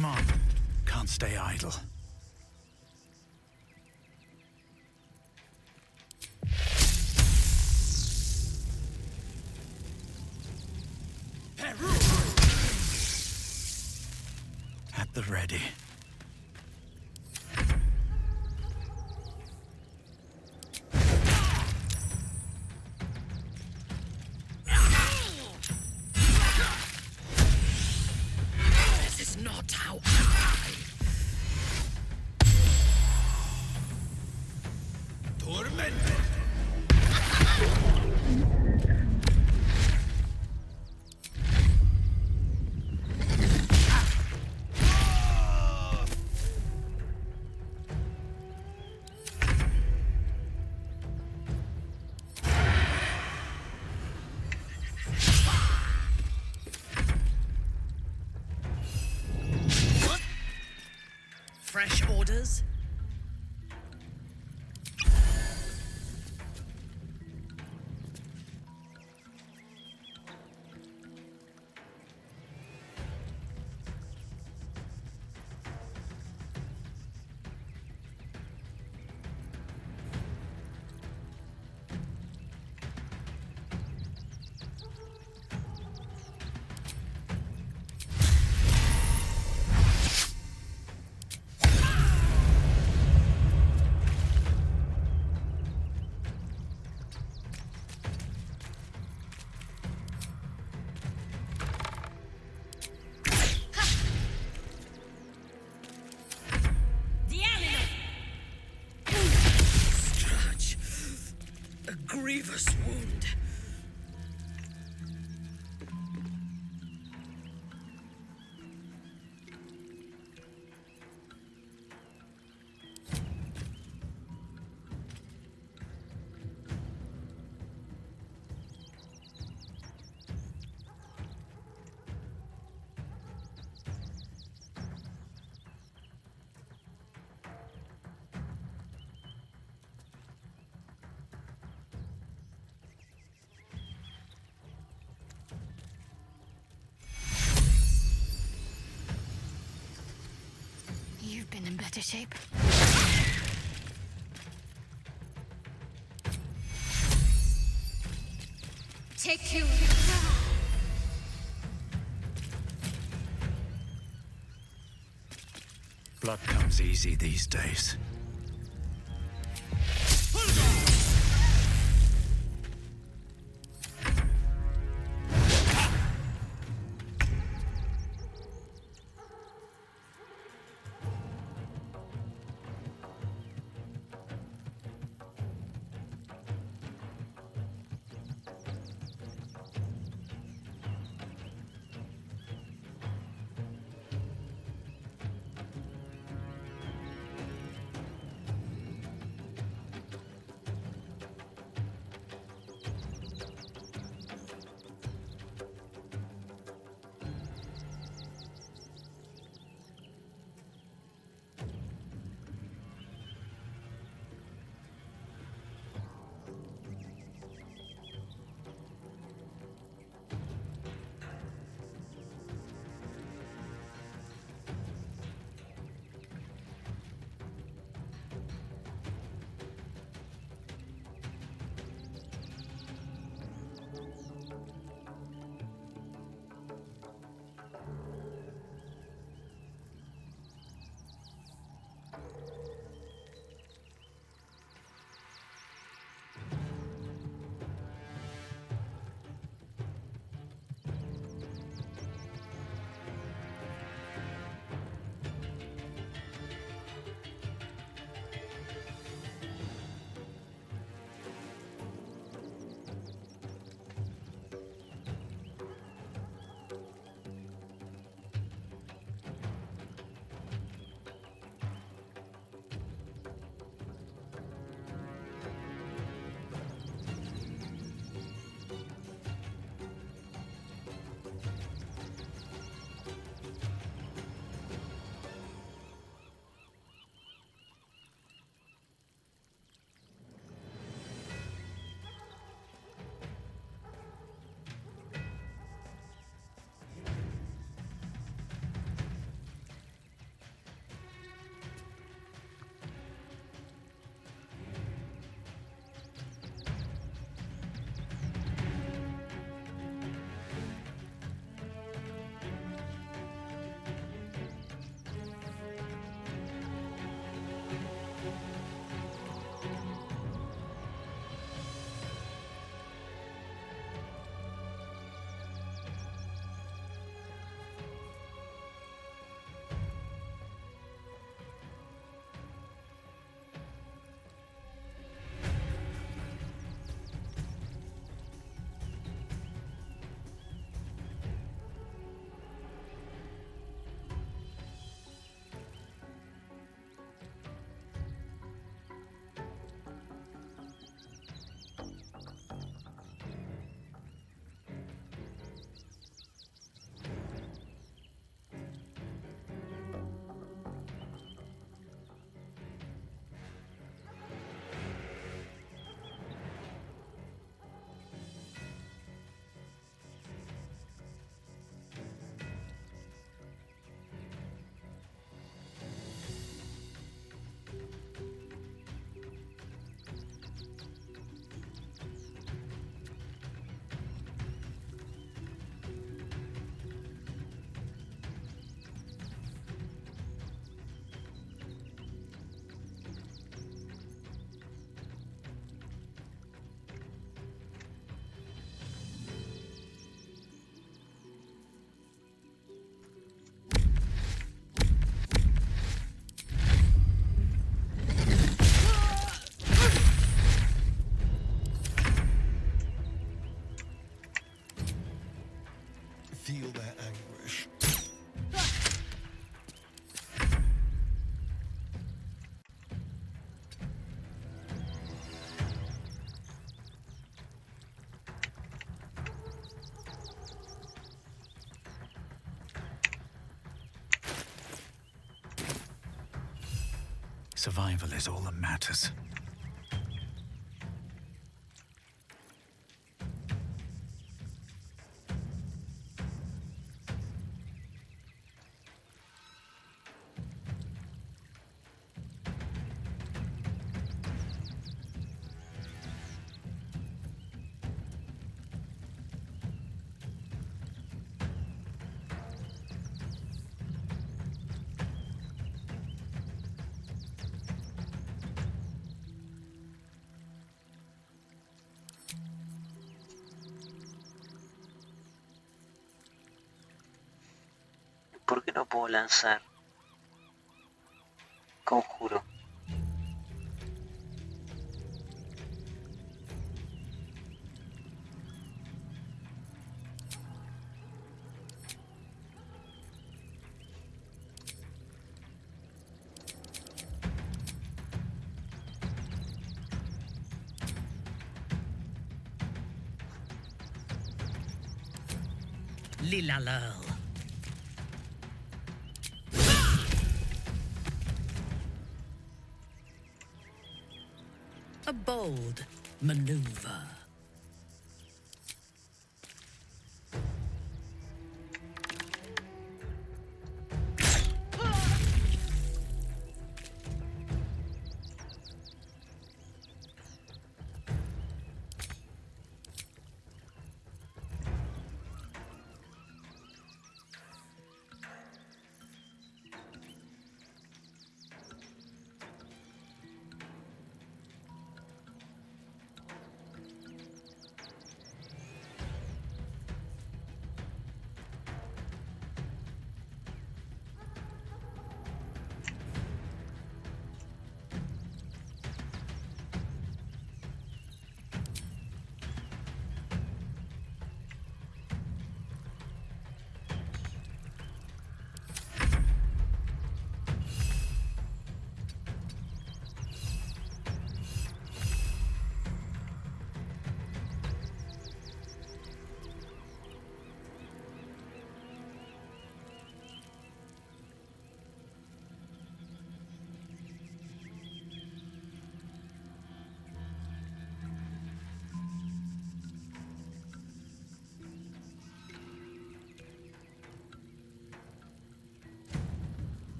Speaker 4: Come on. Can't stay idle. At the ready.
Speaker 5: Not how
Speaker 4: Tormented.
Speaker 5: fresh orders? Grievous wound.
Speaker 6: You've been in better shape. Take you.
Speaker 4: Blood comes easy these days.
Speaker 18: Survival is all that matters.
Speaker 1: ¿Por qué no puedo lanzar conjuro?
Speaker 5: Lila Lurl. A bold maneuver.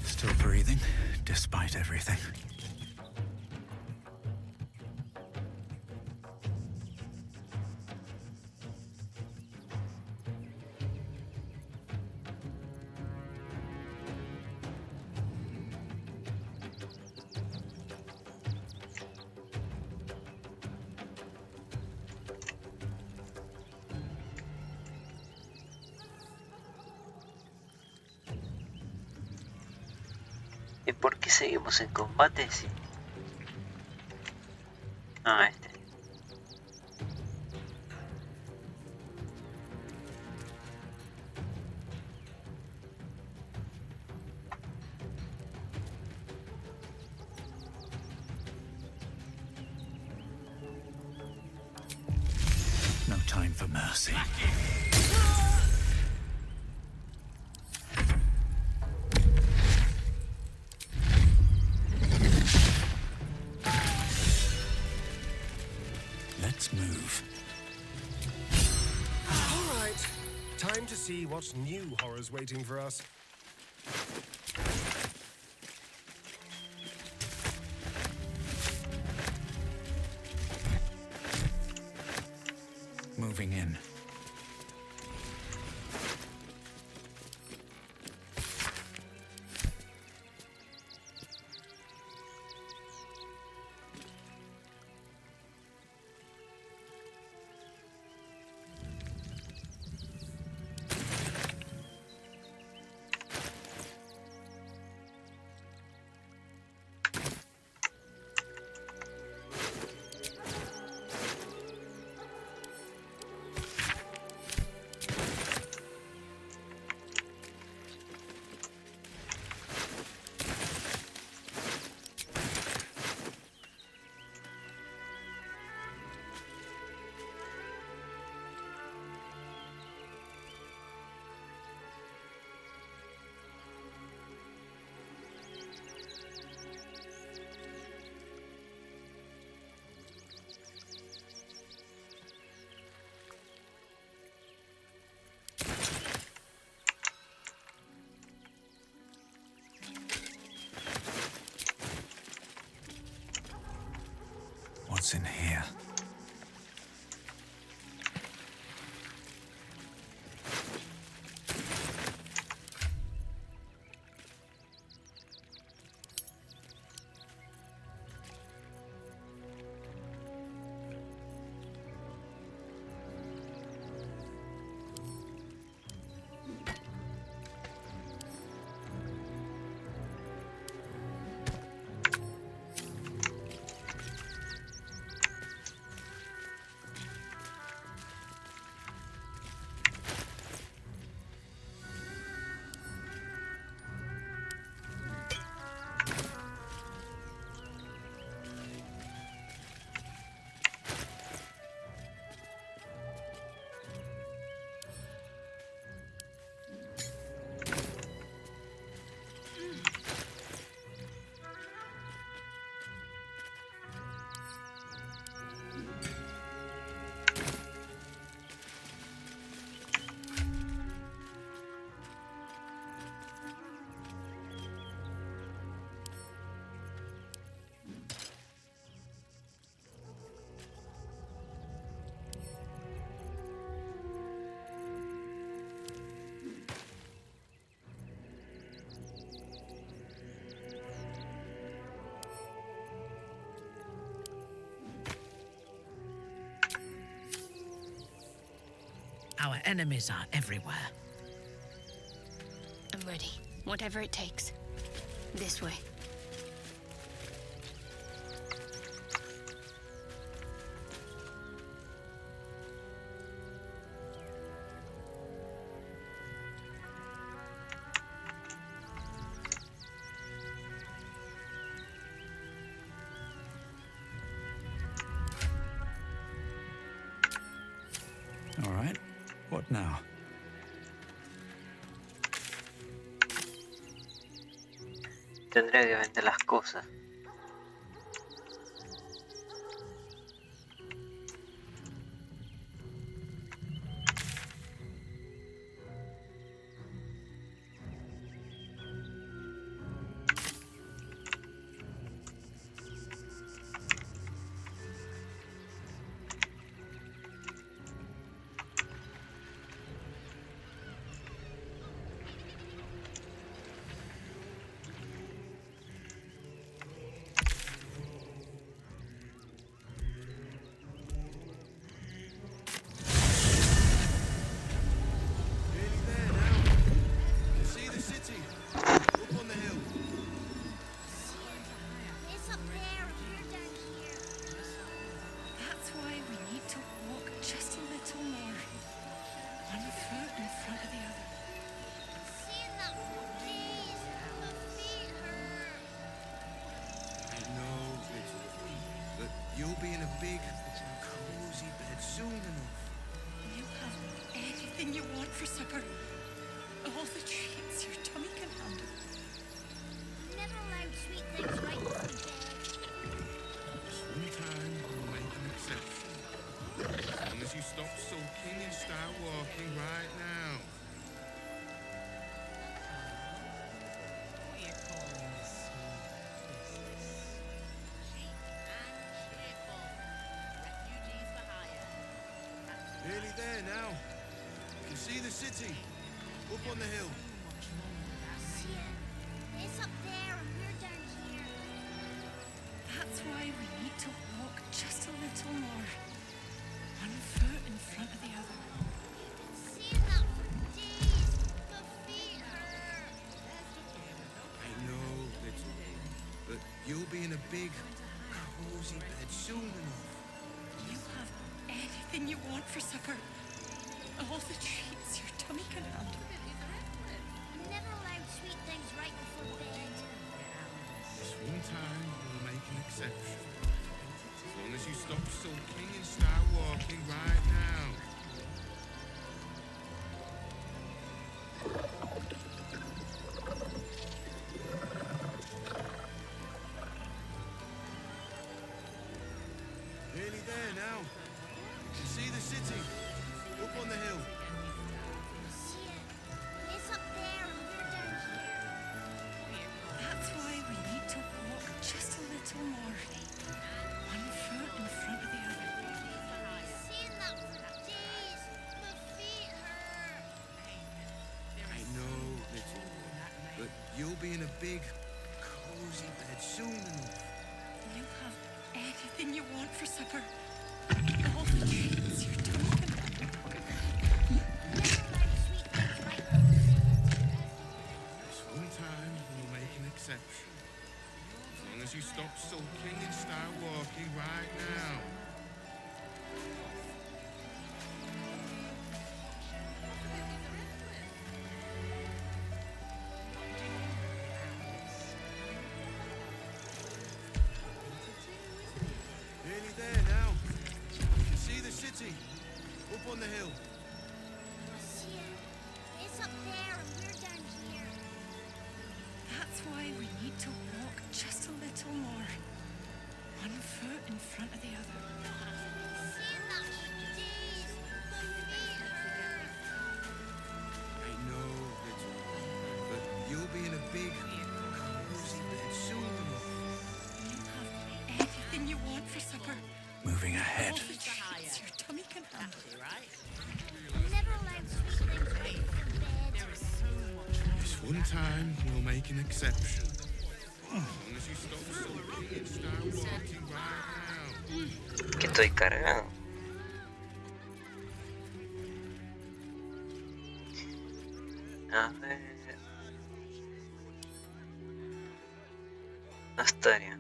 Speaker 18: Still breathing, despite everything.
Speaker 1: ¿Y por qué seguimos en combate? Sí. Ah, este.
Speaker 18: No time for mercy. Let's move.
Speaker 19: All right. Time to see what new horror's waiting for us.
Speaker 18: moving in. What's in here?
Speaker 5: Our enemies are everywhere.
Speaker 6: I'm ready. Whatever it takes. This way.
Speaker 18: All right. What now?
Speaker 7: Tendría que vender las cosas.
Speaker 9: You'll be in a big, cozy bed soon enough.
Speaker 20: You have anything you want for supper. All the treats your tummy can handle.
Speaker 3: Never allowed sweet things right before bed.
Speaker 9: Sometimes we'll make an exception. As long as you stop sulking and start walking right now. Nearly there now. You can see the city. Up on the hill.
Speaker 3: See it? It's up there and we're down here.
Speaker 20: That's why we need to walk just a little more. One foot in front of the other.
Speaker 3: Seen that for days. My feet hurt.
Speaker 9: I know, little. But you'll be in a big, cozy bed soon enough.
Speaker 20: You have anything you want for supper. All the treats your tummy can handle.
Speaker 3: Never allowed sweet things right before bed.
Speaker 9: This one time we'll make an exception. As long as you stop sulking and start walking right now. Nearly there now. You can see the city. Up on the hill.
Speaker 3: See it? It's up there and we're down here.
Speaker 20: That's why we need to walk just a little more. One foot in front of the other.
Speaker 3: Seen that for days. My feet hurt.
Speaker 9: I know, little. But you'll be in a big, cozy bed soon enough.
Speaker 20: You have anything you want for supper. All the treats your tummy can handle.
Speaker 9: This one time we'll make an exception. As long as you stop sulking and start walking right now. Nearly there now. You can see the city. Up on the hill.
Speaker 3: See it? It's up there and we're down here.
Speaker 20: That's why we need to walk just a little more. One foot in front of the other.
Speaker 3: Seen that for days. My feet hurt.
Speaker 9: I know, little. But you'll be in a big, cozy bed soon enough.
Speaker 20: You have anything you want for supper.
Speaker 18: Moving ahead.
Speaker 20: All the treats your tummy can handle.
Speaker 3: Never allowed sweet things right before bed.
Speaker 9: This one time we'll make an exception. As long as you stop sulking and start walking right now.
Speaker 7: Que estoy cargado. A ver. Astaria.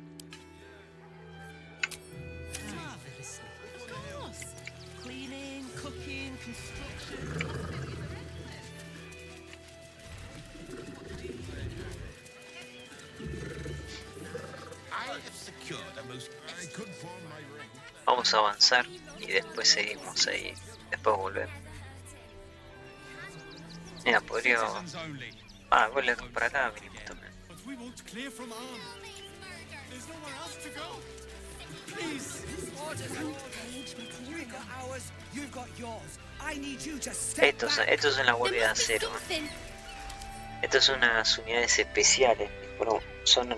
Speaker 20: Of course. Cleaning, cooking, construction.
Speaker 9: I have secured a most good form my ring.
Speaker 7: Vamos a avanzar y después seguimos ahí. Después volvemos. Mira, podría... Ah, vuelve para acá, venimos también.
Speaker 8: But we won't clear from arm. There's nowhere else to go. Please.
Speaker 11: We've got ours, you've got yours. I need you to step
Speaker 7: Estos son la guardia de acero. Estas son unas unidades especiales. Bueno, son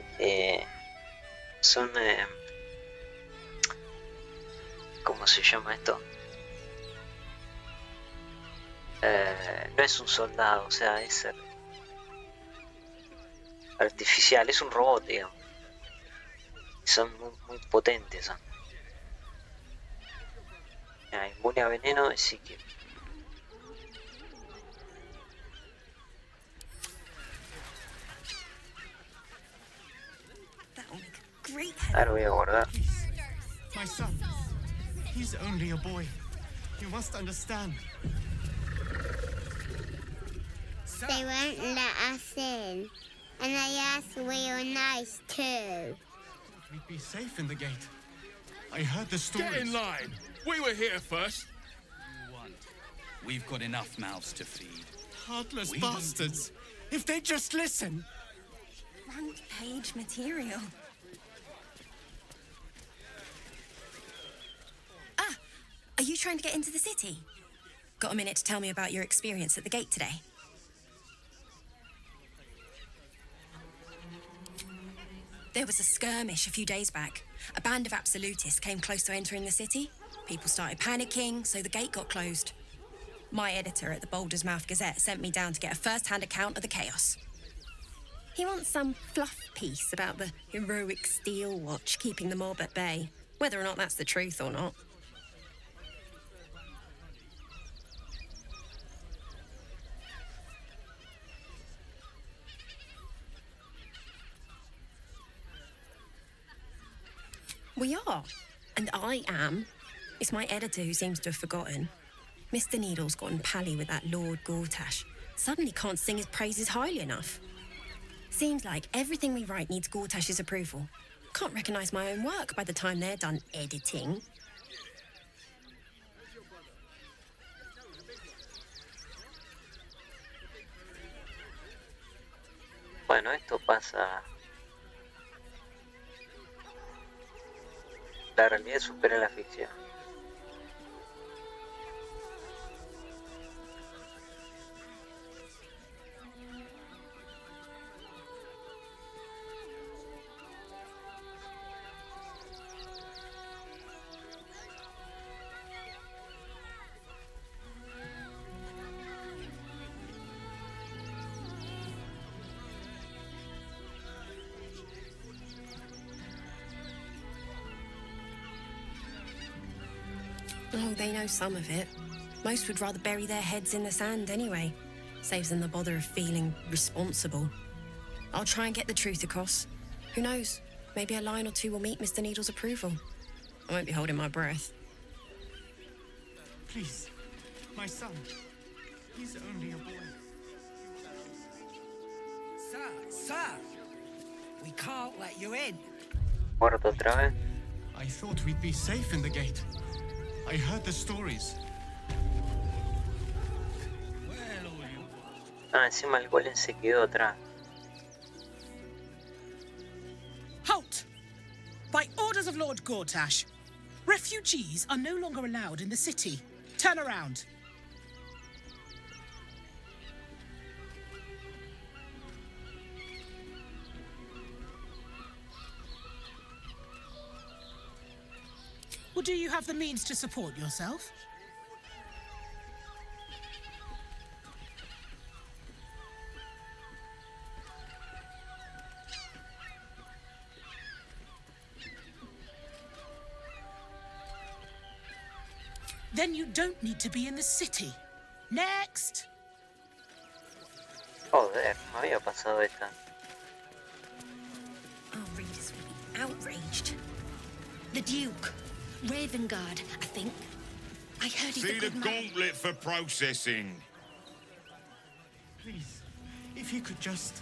Speaker 7: ¿cómo se llama esto? No es un soldado, o sea, es artificial, es un robot, digamos. Son muy potentes, son. Inmune a veneno, así que ahora voy a guardar.
Speaker 8: My son. He's only a boy. You must understand.
Speaker 21: They won't let us in. And they asked we were nice too.
Speaker 8: We'd be safe in the gate. I heard the stories.
Speaker 22: Get in line! We were here first.
Speaker 18: We've got enough mouths to feed.
Speaker 8: Heartless bastards. If they just listen.
Speaker 20: Front page material.
Speaker 23: Ah, are you trying to get into the city? Got a minute to tell me about your experience at the gate today? There was a skirmish a few days back. A band of absolutists came close to entering the city. People started panicking, so the gate got closed. My editor at the Baldur's Mouth Gazette sent me down to get a first-hand account of the chaos. He wants some fluff piece about the heroic steel watch keeping the mob at bay, whether or not that's the truth or not. We are. And I am. It's my editor who seems to have forgotten. Mr. Needle's gotten pally with that Lord Gortash. Suddenly can't sing his praises highly enough. Seems like everything we write needs Gortash's approval. Can't recognise my own work by the time they're done editing.
Speaker 7: Bueno, esto pasa... La realidad supera la ficción.
Speaker 23: Oh, they know some of it. Most would rather bury their heads in the sand anyway. Saves them the bother of feeling responsible. I'll try and get the truth across. Who knows? Maybe a line or two will meet Mr. Needle's approval. I won't be holding my breath.
Speaker 8: Please, my son. He's only a boy.
Speaker 5: Sir! We can't let you in.
Speaker 7: Muerto otra vez.
Speaker 8: I thought we'd be safe in the gate. I heard the stories.
Speaker 7: Ah, encima el golem se quedó atrás.
Speaker 5: Halt! By orders of Lord Gortash, refugees are no longer allowed in the city. Turn around. Or do you have the means to support yourself? Then you don't need to be in the city. Next!
Speaker 7: Joder, no había pasado esta.
Speaker 23: Our readers will be outraged.
Speaker 6: The Duke. Ravengard, I think. I heard he's
Speaker 10: See
Speaker 6: a
Speaker 10: the
Speaker 6: good man.
Speaker 10: gauntlet for processing.
Speaker 8: Please, if you could just...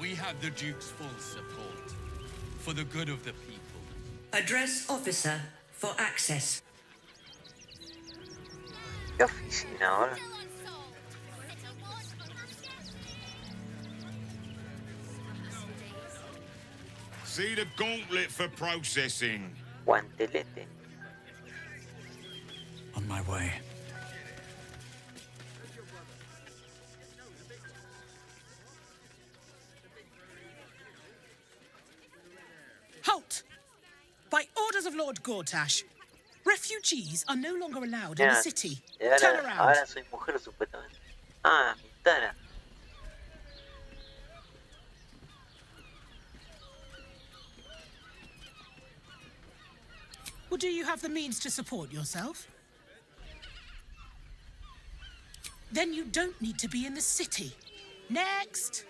Speaker 18: We have the Duke's full support. For the good of the people.
Speaker 5: Address officer for access.
Speaker 7: ¿Qué oficina ahora?
Speaker 10: See the gauntlet for processing.
Speaker 7: Guantelete.
Speaker 16: On my way.
Speaker 5: Halt! By orders of Lord Gortash, refugees are no longer allowed in the city. Turn around.
Speaker 7: Ahora soy mujer supuestamente. Ah, Mintara.
Speaker 5: Or do you have the means to support yourself? Then you don't need to be in the city. Next!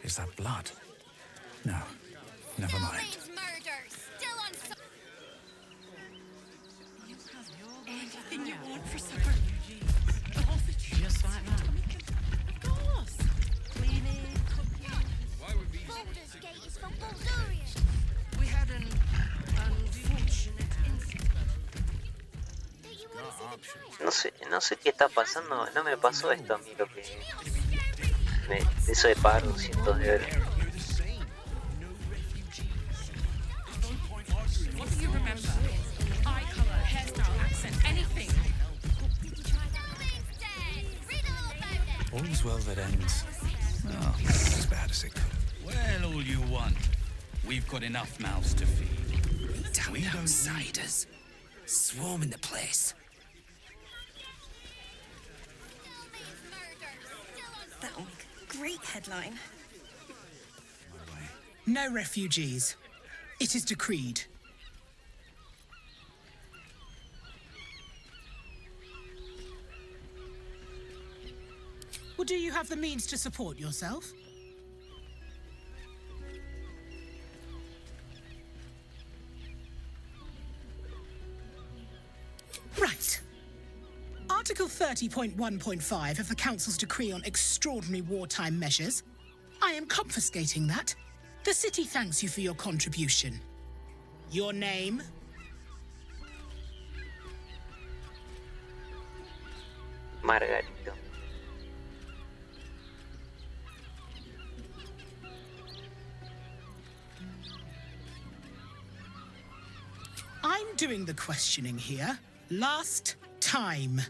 Speaker 16: Is that blood? No. Never mind.
Speaker 20: Anything you want for supper. All the
Speaker 5: Just like that.
Speaker 20: Of course. Cleaning, cooking.
Speaker 21: Baldur's Gate is from Baldurian.
Speaker 20: We had an unfortunate incident.
Speaker 7: No sé qué está pasando, no me pasó esto a mí lo que... eso de pagar 200 de oro.
Speaker 20: What do you remember? Eye color, hairstyle, accent, anything.
Speaker 16: All's well that ends. Oh, not as bad as it could.
Speaker 18: Well, all you want. We've got enough mouths to feed.
Speaker 11: To
Speaker 9: The outsiders swarming the place.
Speaker 23: That'll make a great headline.
Speaker 5: No refugees. It is decreed. Well, do you have the means to support yourself? Right. Article 30.1.5 of the Council's Decree on Extraordinary Wartime Measures. I am confiscating that. The city thanks you for your contribution. Your name?
Speaker 1: Margarito.
Speaker 5: I'm doing the questioning here. Last time.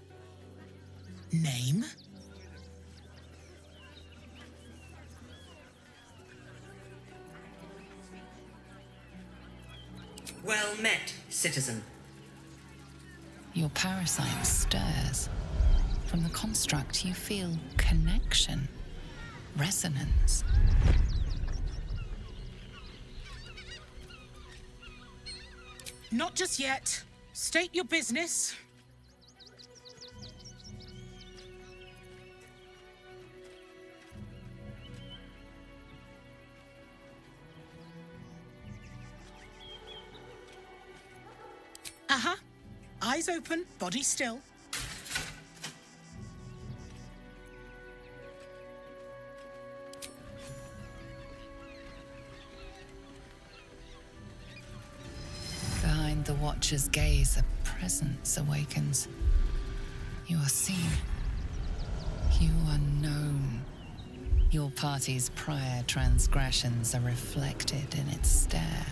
Speaker 5: Name?
Speaker 13: Well met, citizen.
Speaker 12: Your parasite stirs. From the construct, you feel connection, resonance.
Speaker 5: Not just yet. State your business. Uh-huh. Eyes open, body still.
Speaker 12: Behind the Watcher's gaze, a presence awakens. You are seen. You are known. Your party's prior transgressions are reflected in its stare,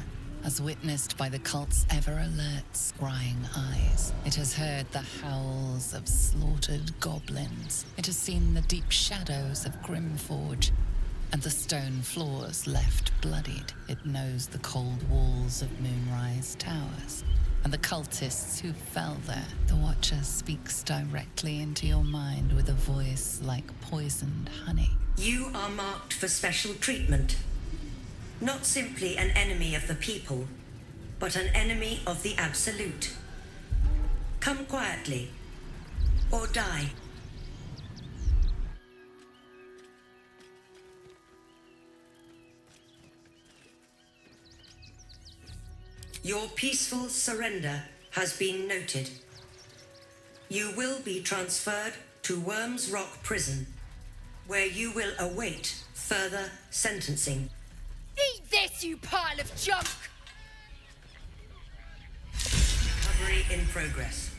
Speaker 12: as witnessed by the cult's ever-alert, scrying eyes. It has heard the howls of slaughtered goblins. It has seen the deep shadows of Grimforge, and the stone floors left bloodied. It knows the cold walls of Moonrise Towers, and the cultists who fell there. The Watcher speaks directly into your mind with a voice like poisoned honey.
Speaker 13: You are marked for special treatment. Not simply an enemy of the people, but an enemy of the Absolute. Come quietly, or die. Your peaceful surrender has been noted. You will be transferred to Worms Rock Prison, where you will await further sentencing.
Speaker 17: Eat this, you pile of junk!
Speaker 13: Recovery in progress.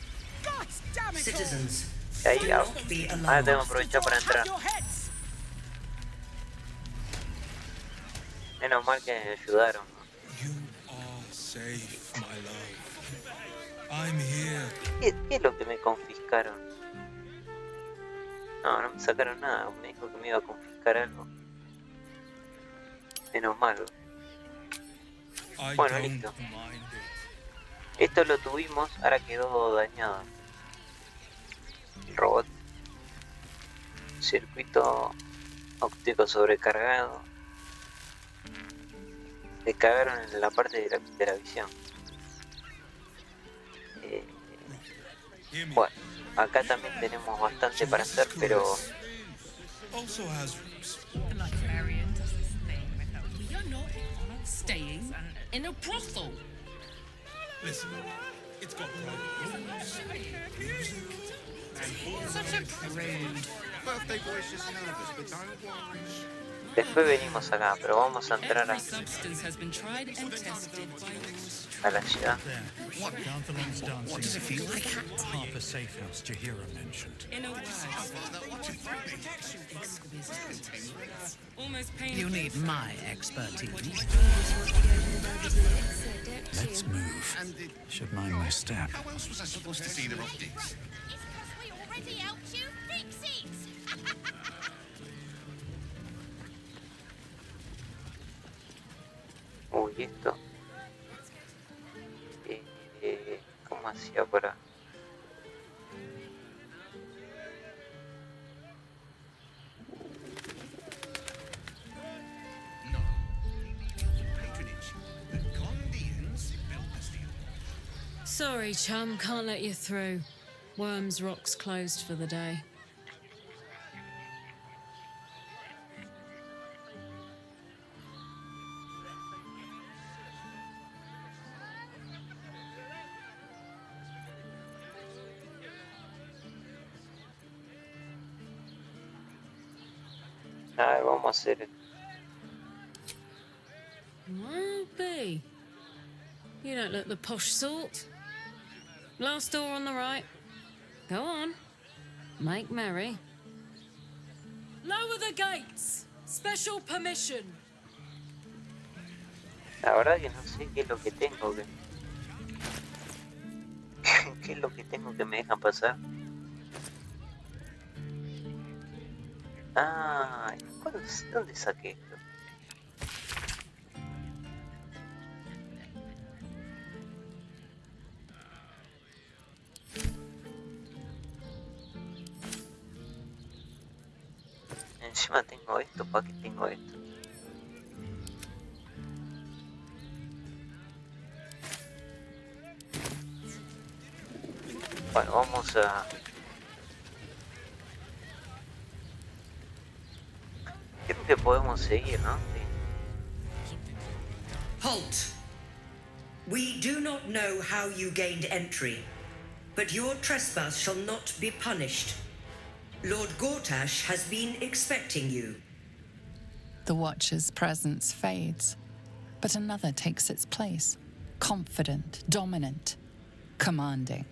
Speaker 5: God damn it!
Speaker 13: Citizens,
Speaker 1: Ahí,
Speaker 13: do not be
Speaker 1: ahora
Speaker 13: alarmed.
Speaker 1: tengo que aprovechar para entrar. Menos mal que me ayudaron.
Speaker 4: Safe, my love. I'm here.
Speaker 1: ¿Qué es lo que me confiscaron? No, no me sacaron nada. Me dijo que me iba a confiscar algo. Menos mal. Bueno, listo. Esto lo tuvimos, ahora quedó dañado. El robot. Circuito óptico sobrecargado. Le cagaron en la parte de la visión. Bueno, acá también tenemos bastante para hacer, pero...
Speaker 5: The librarian does this thing without... We are not staying in a brothel.
Speaker 4: Listen, it's got
Speaker 5: Such a prude.
Speaker 10: Birthday boy's just nervous, but don't worry.
Speaker 1: Después venimos acá, pero vamos a entrar a la ciudad.
Speaker 16: What does it feel like? Half a safe house Jahira mentioned.
Speaker 14: You need my expertise.
Speaker 16: Let's move. Should mind my step.
Speaker 10: How else was I supposed to see the optics?
Speaker 3: We already helped you fix it!
Speaker 1: Uy, esto. Ya por ahí.
Speaker 2: Sorry, chum, can't let you through. Worms Rock's closed for the day.
Speaker 1: A ver, vamos a hacer...
Speaker 2: Well, B. You don't look the posh sort. Last door on the right. Go on. Make merry. Lower the gates! Special permission!
Speaker 1: La verdad que no sé qué es lo que tengo que... ¿Qué es lo que tengo que me dejan pasar? Ah, ¿dónde saqué esto? Encima tengo esto, ¿para qué tengo esto? Bueno, vamos a... Creo que podemos seguir, ¿no? Sí.
Speaker 13: Halt! We do not know how you gained entry, but your trespass shall not be punished. Lord Gortash has been expecting you.
Speaker 12: The Watcher's presence fades, but another takes its place. Confident, dominant, commanding.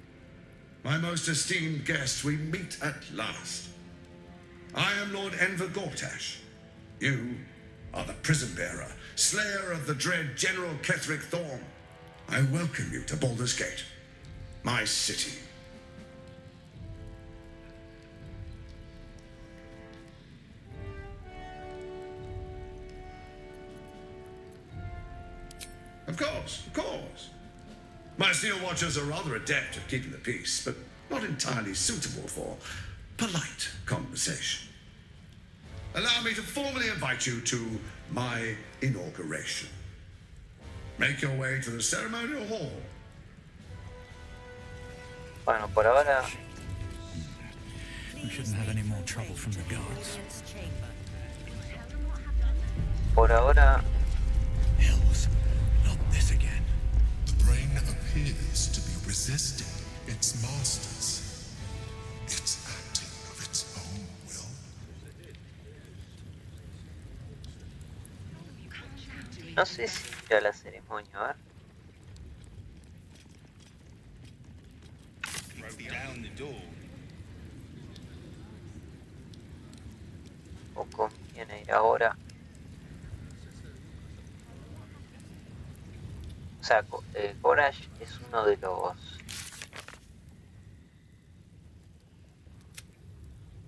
Speaker 4: My most esteemed guest, we meet at last. I am Lord Enver Gortash. You are the prison bearer, slayer of the dread General Ketheric Thorn. I welcome you to Baldur's Gate, my city. Of course. My Steel Watchers are rather adept at keeping the peace, but not entirely suitable for polite conversation. Allow me to formally invite you to my inauguration. Make your way to the ceremonial hall.
Speaker 1: Bueno, por ahora...
Speaker 16: We shouldn't have any more trouble from the guards.
Speaker 1: Por ahora...
Speaker 4: Hills, not this again. The brain appears to be resisting its masters. It's acting of its own will.
Speaker 1: No sé si ir a la ceremonia, a ver.
Speaker 10: Down the door.
Speaker 1: O conviene ir ahora. O sea, Courage es uno de los...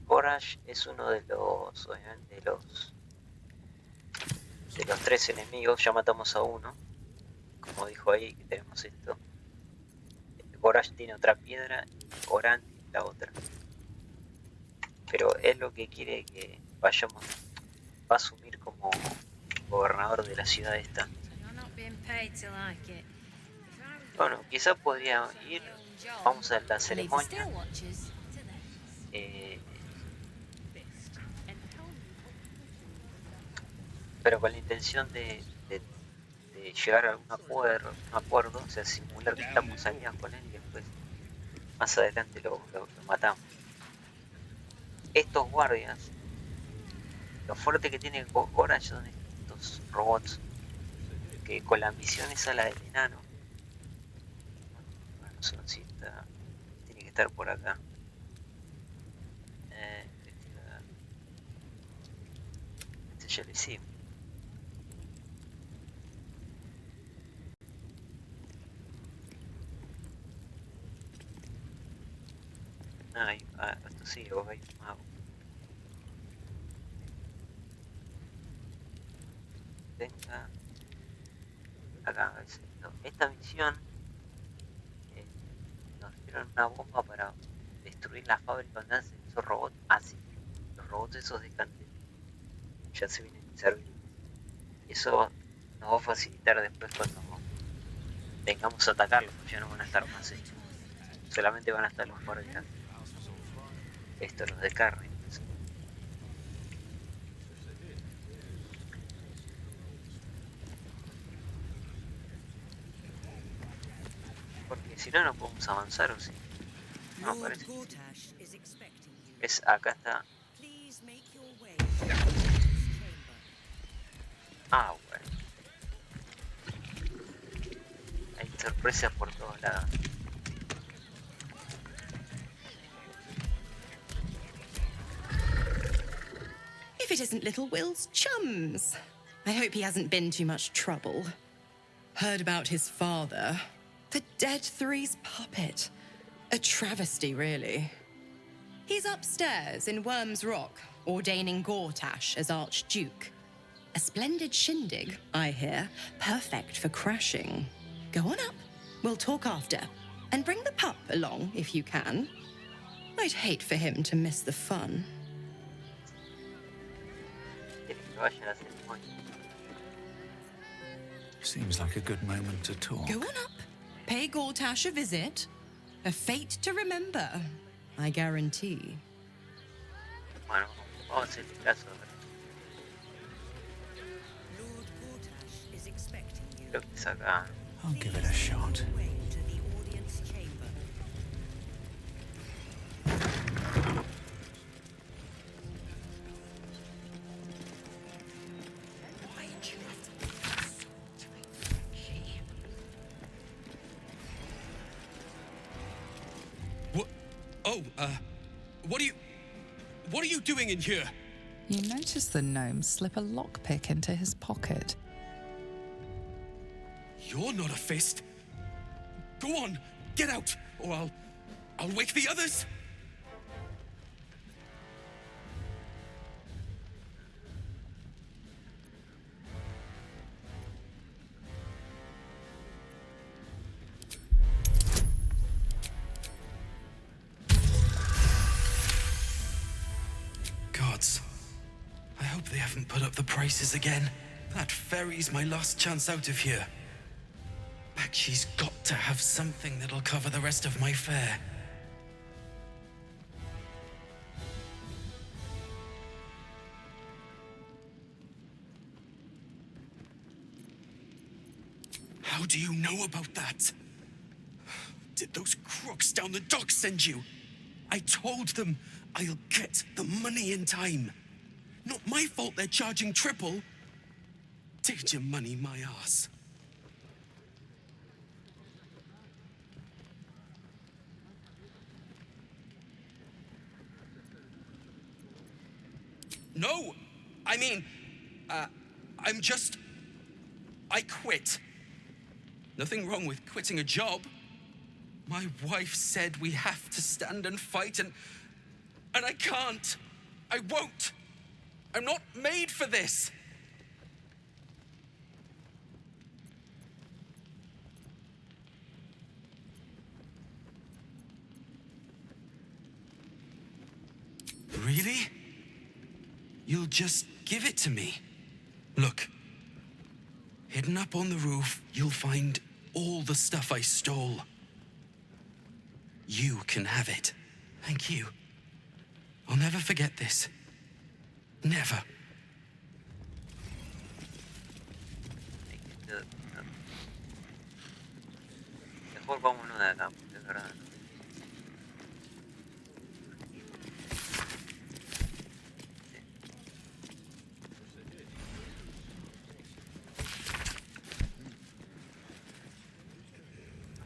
Speaker 1: Courage es uno de los... Obviamente de los tres enemigos. Ya matamos a uno. Como dijo ahí, que tenemos esto. Courage tiene otra piedra y Oran tiene la otra. Pero es lo que quiere que vayamos. Va a asumir como gobernador de la ciudad esta. Bueno, quizás podría ir. Vamos a la ceremonia. Pero con la intención de llegar a un acuerdo, o sea, simular que estamos aliados con él y después más adelante lo matamos. Estos guardias, lo fuerte que tiene Gorach son estos robots que con la misión esa, la del enano, bueno, no sé si está, tiene que estar por acá. Este ya lo hicimos. Esto sí, vos hay un mago. Venga. Acá, esta misión nos Hicieron una bomba para destruir la fábrica donde hacen esos robots. Ah, sí, los robots esos de cante ya se vienen inservibles. Y eso nos va a facilitar después cuando tengamos a atacarlos, porque ya no van a estar más hechos. Solamente van a estar los guardias. Estos, los de carne. Porque si no, no podemos avanzar, ¿o sí? No, parece. Es acá está. Ah, bueno. Hay sorpresas por todos lados.
Speaker 15: If it isn't little Will's chums. I hope he hasn't been too much trouble. Heard about his father. The Dead Three's puppet. A travesty, really. He's upstairs in Worm's Rock, ordaining Gortash as Archduke. A splendid shindig, I hear. Perfect for crashing. Go on up. We'll talk after. And bring the pup along, if you can. I'd hate for him to miss the fun.
Speaker 16: Seems like a good moment to talk.
Speaker 15: Go on up. Pay Gortash a visit. A fate to remember, I guarantee.
Speaker 1: Bueno, vamos a hacerle caso. Creo que es acá.
Speaker 16: I'll give it a shot.
Speaker 18: What are you doing in here?
Speaker 12: You notice the gnome slip a lockpick into his pocket.
Speaker 18: You're not a fist. Go on, get out, or I'll wake the others. Gods, I hope they haven't put up the prices again. That ferry's my last chance out of here. Bakshi's got to have something that'll cover the rest of my fare. How do you know about that? Did those crooks down the dock send you? I told them I'll get the money in time. Not my fault they're charging triple. Take your money, my ass. No, I mean, I quit. Nothing wrong with quitting a job. My wife said we have to stand and fight, and I can't. I won't. I'm not made for this. Really? You'll just give it to me? Look, hidden up on the roof, you'll find all the stuff I stole. You can have it. Thank you. I'll never forget this. Never.
Speaker 1: Mejor vámonos de acá, porque es verdad.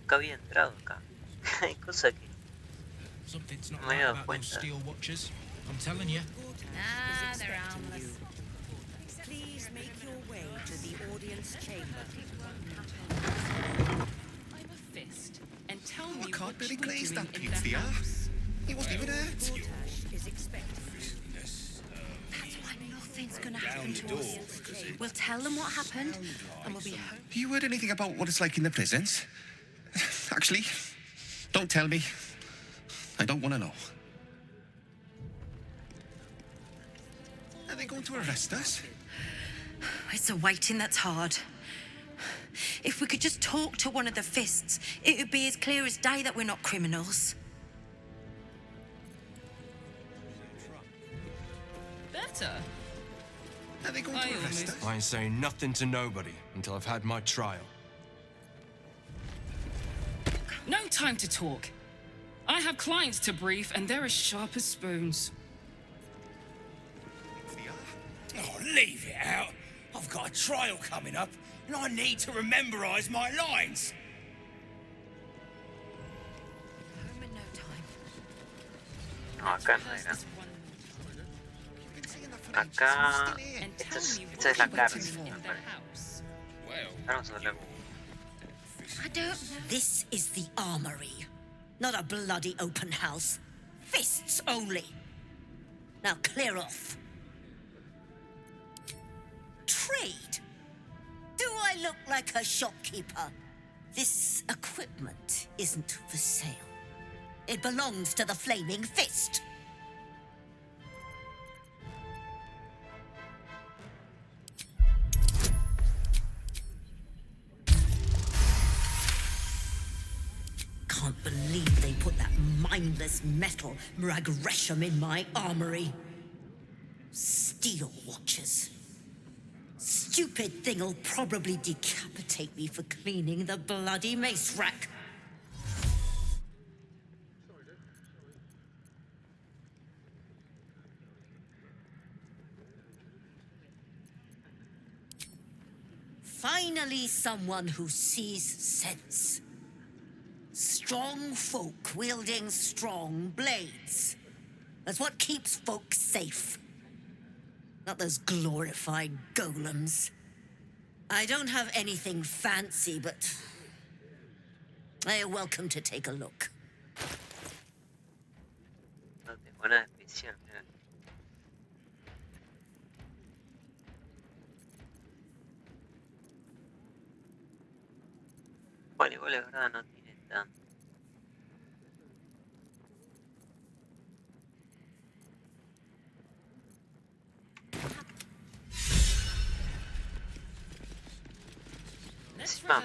Speaker 1: Nunca había entrado acá. Hay cosas que
Speaker 19: Something's not
Speaker 1: no me he
Speaker 19: right
Speaker 1: dado
Speaker 19: about those
Speaker 1: cuenta.
Speaker 19: steel watchers. I'm telling you.
Speaker 17: Ah, they're harmless.
Speaker 13: Please make your way to the audience chamber.
Speaker 20: I'm a fist. And tell
Speaker 9: Oh, I
Speaker 20: me
Speaker 9: can't
Speaker 20: what
Speaker 9: really
Speaker 20: you were
Speaker 9: glaze
Speaker 20: doing
Speaker 9: that
Speaker 20: in
Speaker 9: pizza.
Speaker 20: the house.
Speaker 9: He wasn't even hurt.
Speaker 13: Is expected.
Speaker 6: That's why nothing's gonna happen to us. We'll tell them what happened, and we'll be home.
Speaker 9: You heard anything about what it's like in the prisons? Actually,
Speaker 4: Don't tell me. I don't want to know. Are they going to arrest us?
Speaker 8: It's the waiting that's hard. If we could just talk to one of the fists, it would be as clear as day that we're not criminals.
Speaker 2: Better.
Speaker 4: Are they going to arrest us?
Speaker 9: I ain't saying nothing to nobody until I've had my trial.
Speaker 2: No time to talk. I have clients to brief, and they're as sharp as spoons.
Speaker 11: Oh, leave it out. I've got a trial coming up, and I need to rememberize my lines.
Speaker 8: Home in no time.
Speaker 7: No, acá no era. Acá... Esta es la cárcel, me parece. Vamos a hablar.
Speaker 8: I don't know. This is the armory. Not a bloody open house. Fists only. Now clear off. Trade? Do I look like a shopkeeper? This equipment isn't for sale. It belongs to the Flaming Fist. Can't believe they put that mindless metal Mrag in my armory. Steel watchers. Stupid thing'll probably decapitate me for cleaning the bloody mace rack. Finally, someone who sees sense. Strong folk wielding strong blades. That's what keeps folk safe. Not those glorified golems. I don't have anything fancy, but I are welcome to take a look.
Speaker 7: No tengo nada especial, mira. Bueno, igual la verdad no tiene tanto. Encima,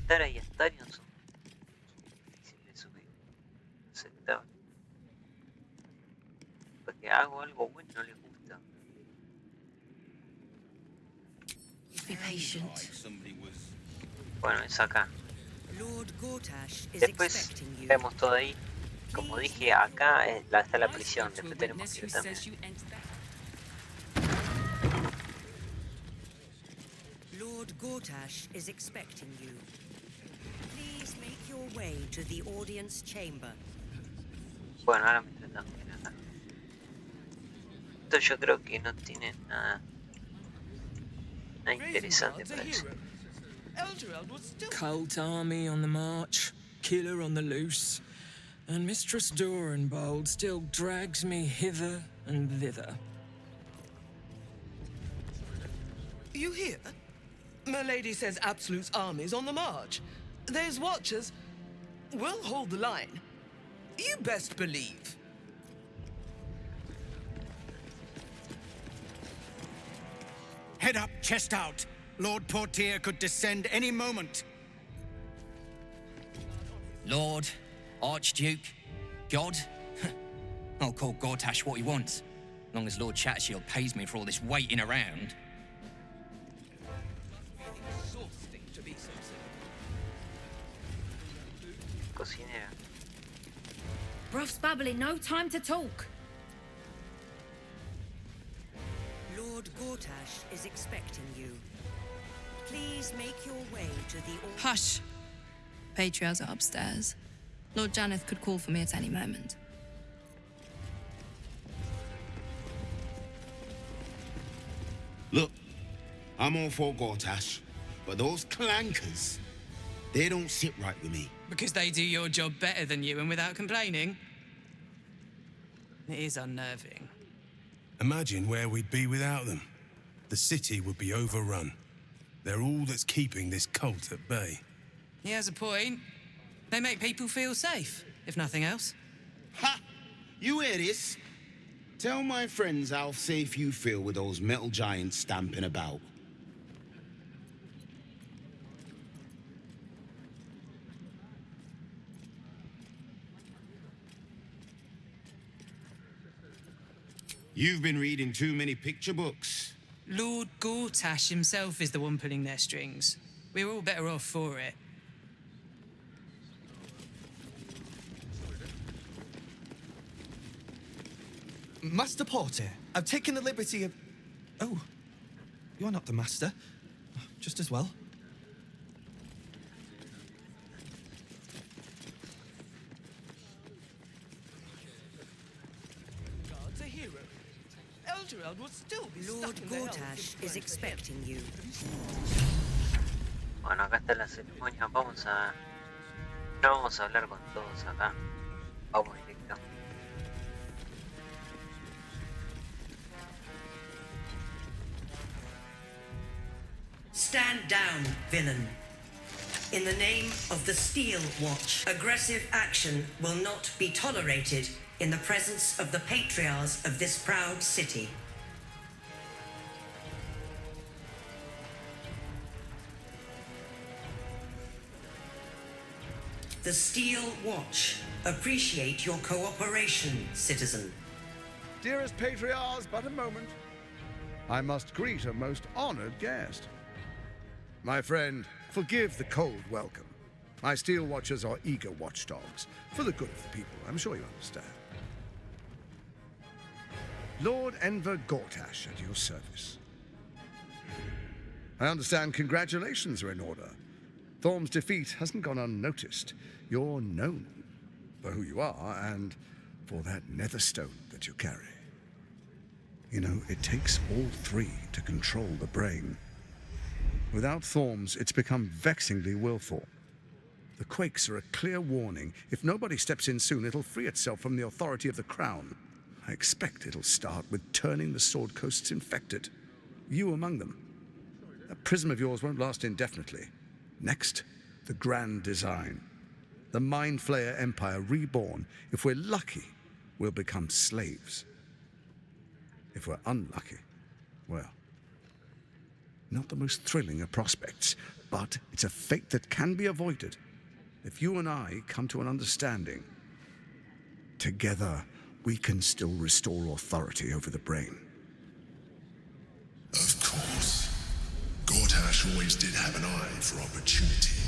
Speaker 7: Tara y Astarion son difíciles de subir. Aceptable. Porque hago algo bueno y no les gusta.
Speaker 8: Be patient.
Speaker 7: Bueno, es acá. Después vemos todo ahí. Como dije, acá está la prisión. Después tenemos que ir también.
Speaker 13: Lord Gortash is expecting you. Please make your way to the audience chamber.
Speaker 7: Bueno, ahora me tratan bien acá. Esto yo creo que no tiene nada interesante para eso.
Speaker 21: Cult army on the march, killer on the loose, and Mistress Dorenbold still drags me hither and thither.
Speaker 22: You hear? My lady says Absolute's army's on the march. Those watchers will hold the line. You best believe.
Speaker 11: Head up, chest out. Lord Portier could descend any moment.
Speaker 24: Lord, Archduke, God. I'll call Gortash what he wants, as long as Lord Chatshield pays me for all this waiting around.
Speaker 7: Cocinera.
Speaker 17: Broth's babbling, no time to talk.
Speaker 13: Lord Gortash is expecting you. Please make your way to the audience.
Speaker 25: Hush. Patriarchs are upstairs. Lord Janeth could call for me at any moment.
Speaker 10: Look, I'm all for Gortash, but those clankers, they don't sit right with me.
Speaker 14: Because they do your job better than you and without complaining. It is unnerving.
Speaker 26: Imagine where we'd be without them. The city would be overrun. They're all that's keeping this cult at bay.
Speaker 14: He has a point. They make people feel safe, if nothing else.
Speaker 10: Ha! You hear this? Tell my friends how safe you feel with those metal giants stamping about. You've been reading too many picture books.
Speaker 14: Lord Gortash himself is the one pulling their strings. We're all better off for it.
Speaker 9: Master Porter, I've taken the liberty of... Oh, you're not the master. Just as well.
Speaker 22: God's a hero. Eldred would still be
Speaker 13: Lord
Speaker 22: stuck in the hell
Speaker 13: Gortash is expecting you.
Speaker 1: Bueno, acá está la ceremonia. No vamos a hablar con todos acá. Vamos directo.
Speaker 13: Stand down, villain. In the name of the Steel Watch, aggressive action will not be tolerated in the presence of the patriarchs of this proud city. The Steel Watch appreciate your cooperation, citizen.
Speaker 3: Dearest patriarchs, but a moment. I must greet a most honored guest. My friend, forgive the cold welcome. My Steel Watchers are eager watchdogs, for the good of the people, I'm sure you understand. Lord Enver Gortash at your service. I understand congratulations are in order. Thorm's defeat hasn't gone unnoticed. You're known for who you are and for that nether stone that you carry. You know, it takes all three to control the brain. Without Thorms, it's become vexingly willful. The quakes are a clear warning. If nobody steps in soon, it'll free itself from the authority of the crown. I expect it'll start with turning the Sword Coasts infected. You among them. That prism of yours won't last indefinitely. Next, the grand design. The Mind Flayer Empire reborn. If we're lucky, we'll become slaves. If we're unlucky, well, not the most thrilling of prospects, but it's a fate that can be avoided if you and I come to an understanding. Together, we can still restore authority over the brain.
Speaker 4: Of course. Gortash always did have an eye for opportunity.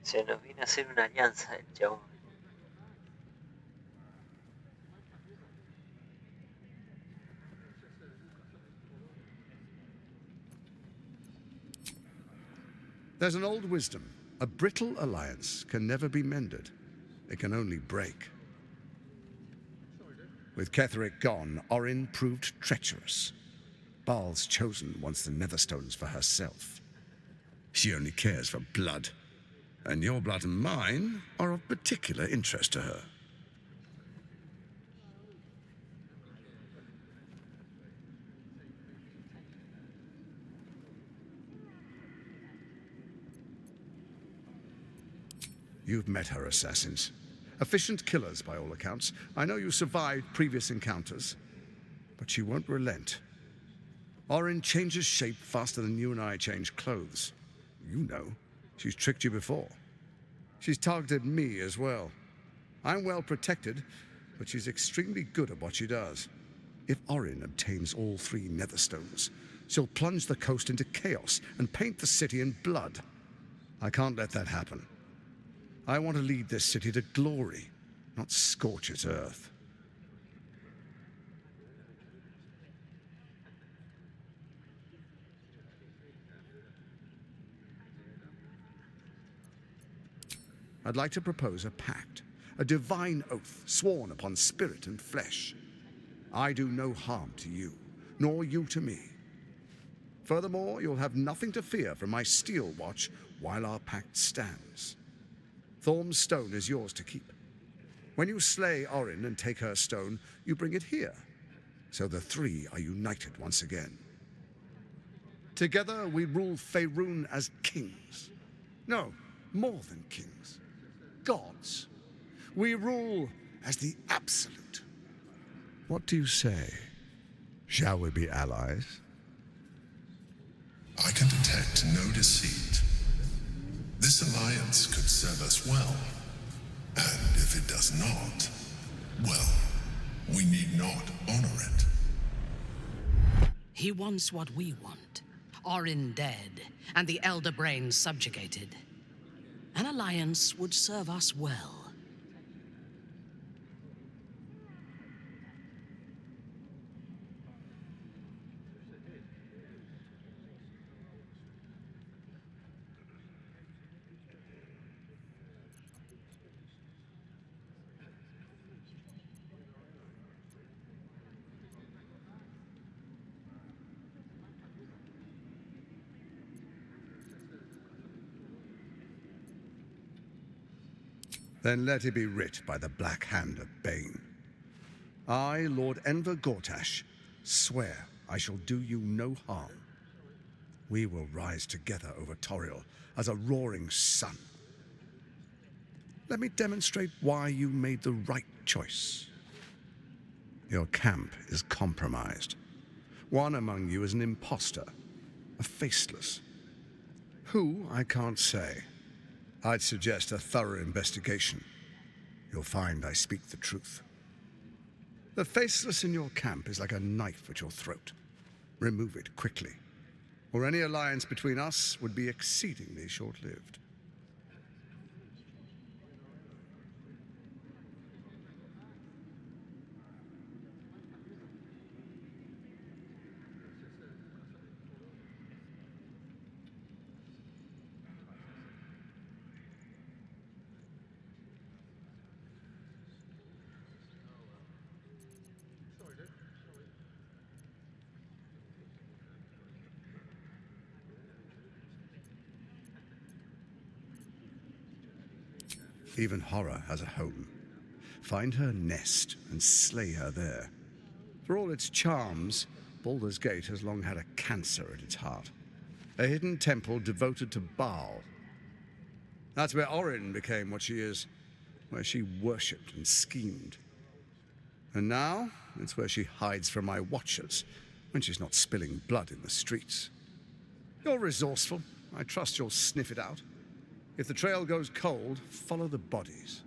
Speaker 1: Se nos viene a hacer una alianza el chabón.
Speaker 3: There's an old wisdom. A brittle alliance can never be mended. It can only break. With Ketheric gone, Orin proved treacherous. Baal's chosen wants the Netherstones for herself. She only cares for blood. And your blood and mine are of particular interest to her. You've met her assassins. Efficient killers, by all accounts. I know you survived previous encounters, but she won't relent. Orin changes shape faster than you and I change clothes. You know, she's tricked you before. She's targeted me as well. I'm well protected, but she's extremely good at what she does. If Orin obtains all three Netherstones, she'll plunge the coast into chaos and paint the city in blood. I can't let that happen. I want to lead this city to glory, not scorch its earth. I'd like to propose a pact, a divine oath sworn upon spirit and flesh. I do no harm to you, nor you to me. Furthermore, you'll have nothing to fear from my Steel Watch while our pact stands. Thorm's stone is yours to keep. When you slay Orin and take her stone, you bring it here, so the three are united once again. Together we rule Faerun as kings. No, more than kings. Gods. We rule as the absolute. What do you say? Shall we be allies?
Speaker 5: I can detect no deceit. This alliance could serve us well. And if it does not, well, we need not honor it.
Speaker 12: He wants what we want. Orin dead, and the Elder Brain subjugated. An alliance would serve us well.
Speaker 3: Then let it be writ by the black hand of Bane. I, Lord Enver Gortash, swear I shall do you no harm. We will rise together over Toriel as a roaring sun. Let me demonstrate why you made the right choice. Your camp is compromised. One among you is an imposter, a faceless. Who, I can't say. I'd suggest a thorough investigation. You'll find I speak the truth. The faceless in your camp is like a knife at your throat. Remove it quickly, or any alliance between us would be exceedingly short-lived. Even horror has a home. Find her nest and slay her there. For all its charms, Baldur's Gate has long had a cancer at its heart. A hidden temple devoted to Baal. That's where Orin became what she is, where she worshipped and schemed. And now, it's where she hides from my watchers, when she's not spilling blood in the streets. You're resourceful. I trust you'll sniff it out. If the trail goes cold, follow the bodies.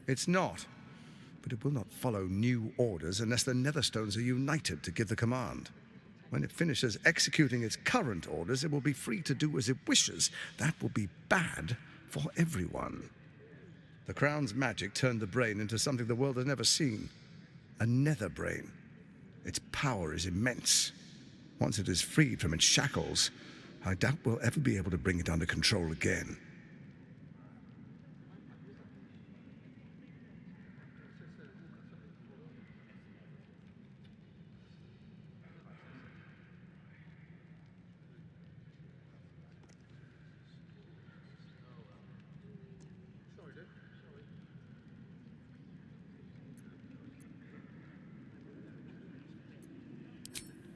Speaker 3: It's not, but it will not follow new orders unless the Netherstones are united to give the command. When it finishes executing its current orders, it will be free to do as it wishes. That will be bad for everyone. The Crown's magic turned the brain into something the world has never seen. A nether brain. Its power is immense. Once it is freed from its shackles, I doubt we'll ever be able to bring it under control again.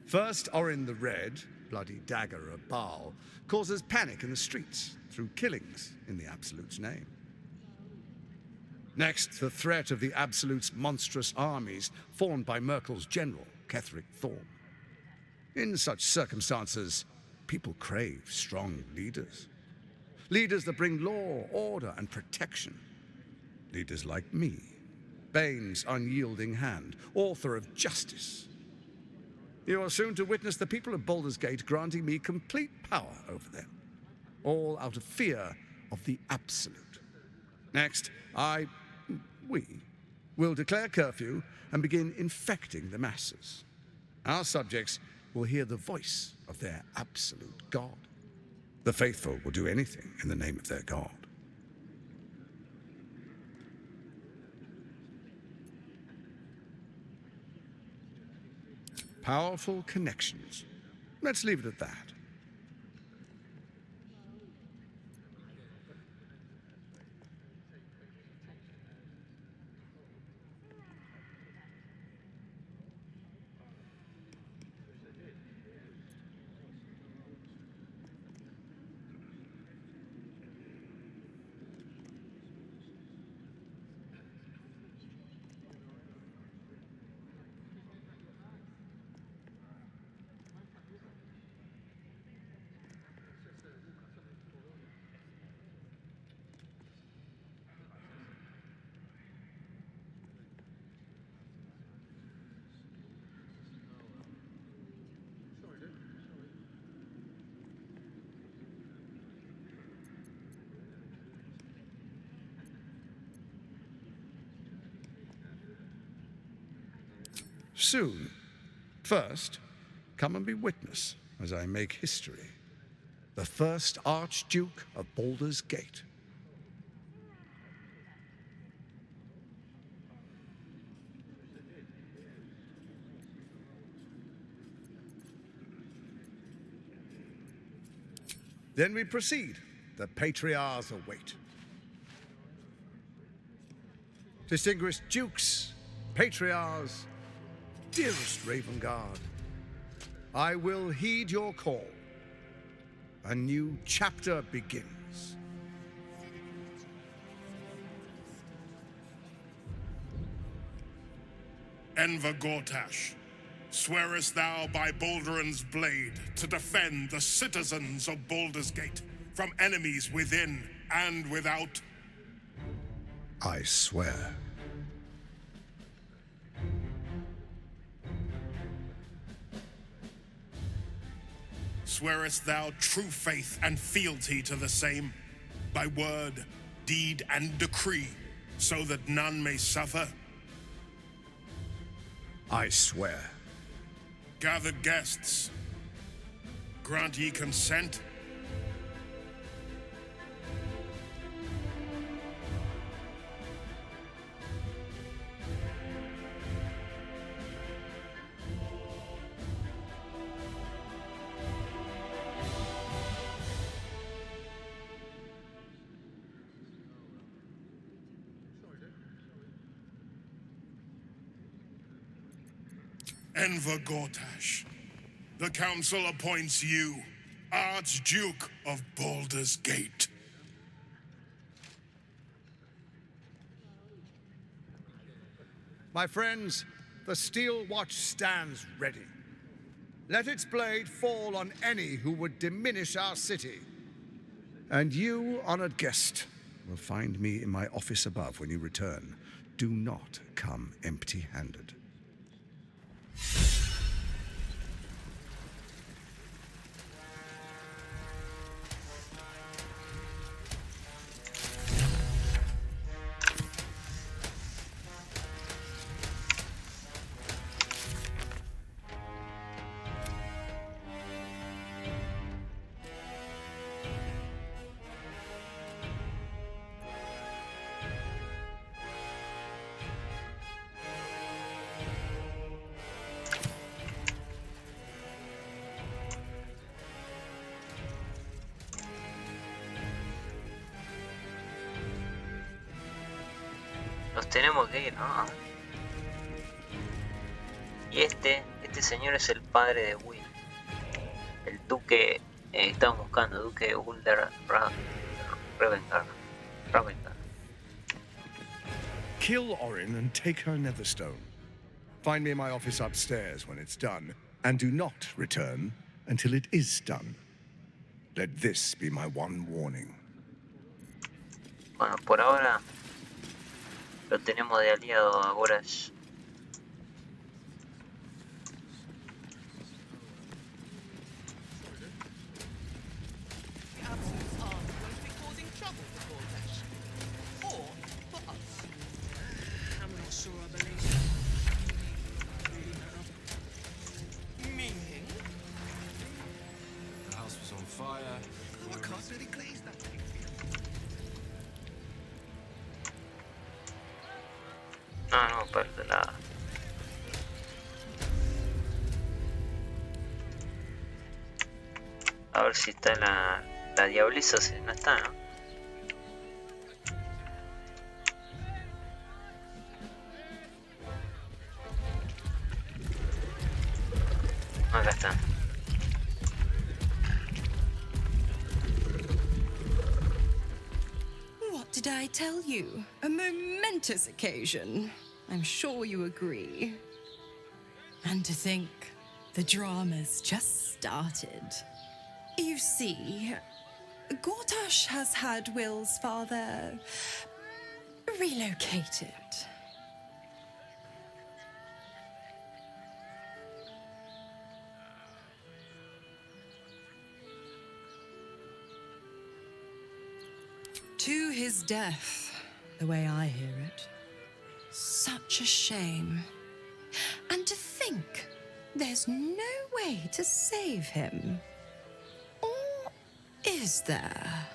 Speaker 3: First, Orin the Red, bloody dagger of Baal, causes panic in the streets through killings in the Absolute's name. Next, the threat of the Absolute's monstrous armies formed by Merkel's general, Ketheric Thorm. In such circumstances, people crave strong leaders. Leaders that bring law, order, and protection. Leaders like me, Bane's unyielding hand, author of justice. You are soon to witness the people of Baldur's Gate granting me complete power over them, all out of fear of the Absolute. Next, we will declare curfew and begin infecting the masses. Our subjects will hear the voice of their absolute God. The faithful will do anything in the name of their God. Powerful connections. Let's leave it at that. Soon. First, come and be witness as I make history. The first Archduke of Baldur's Gate. Then we proceed. The patriarchs await. Distinguished dukes, patriarchs, dearest Ravengard, I will heed your call. A new chapter begins.
Speaker 5: Enver Gortash, swearest thou by Balduran's blade to defend the citizens of Baldur's Gate from enemies within and without?
Speaker 3: I swear.
Speaker 5: Swearest thou true faith and fealty to the same, by word, deed, and decree, so that none may suffer?
Speaker 3: I swear.
Speaker 5: Gathered guests, grant ye consent? Enver Gortash, the Council appoints you Archduke of Baldur's Gate.
Speaker 3: My friends, the Steel Watch stands ready. Let its blade fall on any who would diminish our city. And you, honored guest, will find me in my office above when you return. Do not come empty-handed.
Speaker 7: Nos tenemos que ir, ¿no? Y este señor es el padre de Will, el duque que estamos buscando, duque Baldur Ravengard.
Speaker 3: Kill Orin and take her Netherstone. Find me in my office upstairs when it's done, and do not return until it is done. Let this be my one warning.
Speaker 7: Bueno, por ahora lo tenemos de aliado a Gorash.
Speaker 1: No, para nada.
Speaker 7: A ver si está la diablesa, si no está, ¿no? Acá está.
Speaker 15: What did I tell you? A momentous occasion. I'm sure you agree. And to think, the drama's just started. You see, Gortash has had Will's father relocated. To his death, the way I hear it. Such a shame. And to think, there's no way to save him. Or is there?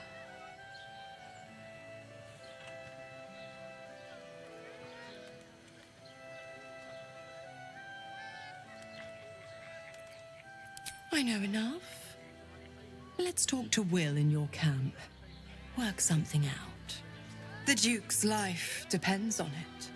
Speaker 15: I know enough. Let's talk to Will in your camp. Work something out. The Duke's life depends on it.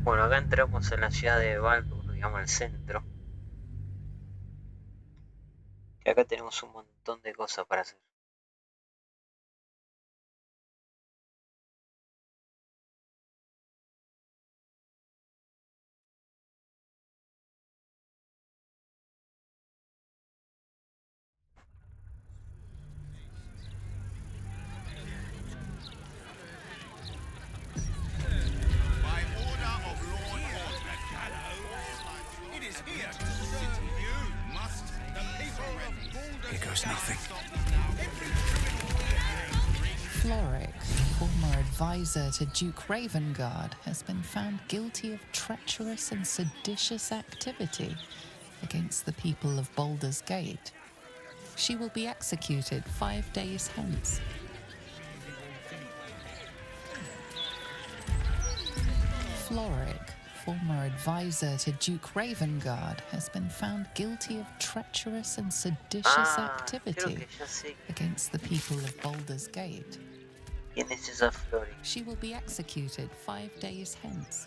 Speaker 7: Bueno, acá entramos en la ciudad de Baldur, digamos el centro. Y acá tenemos un montón de cosas para hacer.
Speaker 16: Here goes nothing.
Speaker 18: Floric, former advisor to Duke Ravengard, has been found guilty of treacherous and seditious activity against the people of Baldur's Gate. She will be executed 5 days hence. Floric, former advisor to Duke Ravengard, has been found guilty of treacherous and seditious activity against the people of Baldur's Gate.
Speaker 7: ¿Quién es esa Flori?
Speaker 18: She will be executed 5 days hence.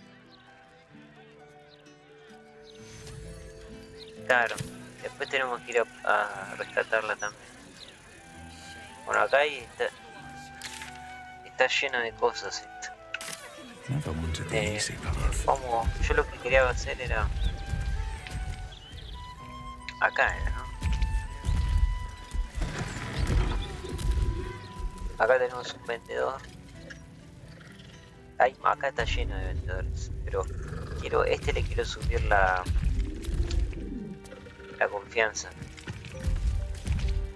Speaker 7: Claro, después tenemos que ir a rescatarla también. Bueno, acá ahí está lleno de cosas esto.
Speaker 16: Never wanted the easy path.
Speaker 7: Como yo lo que quería hacer era acá era, ¿no? Acá tenemos un vendedor. Acá está lleno de vendedores, pero le quiero subir la confianza.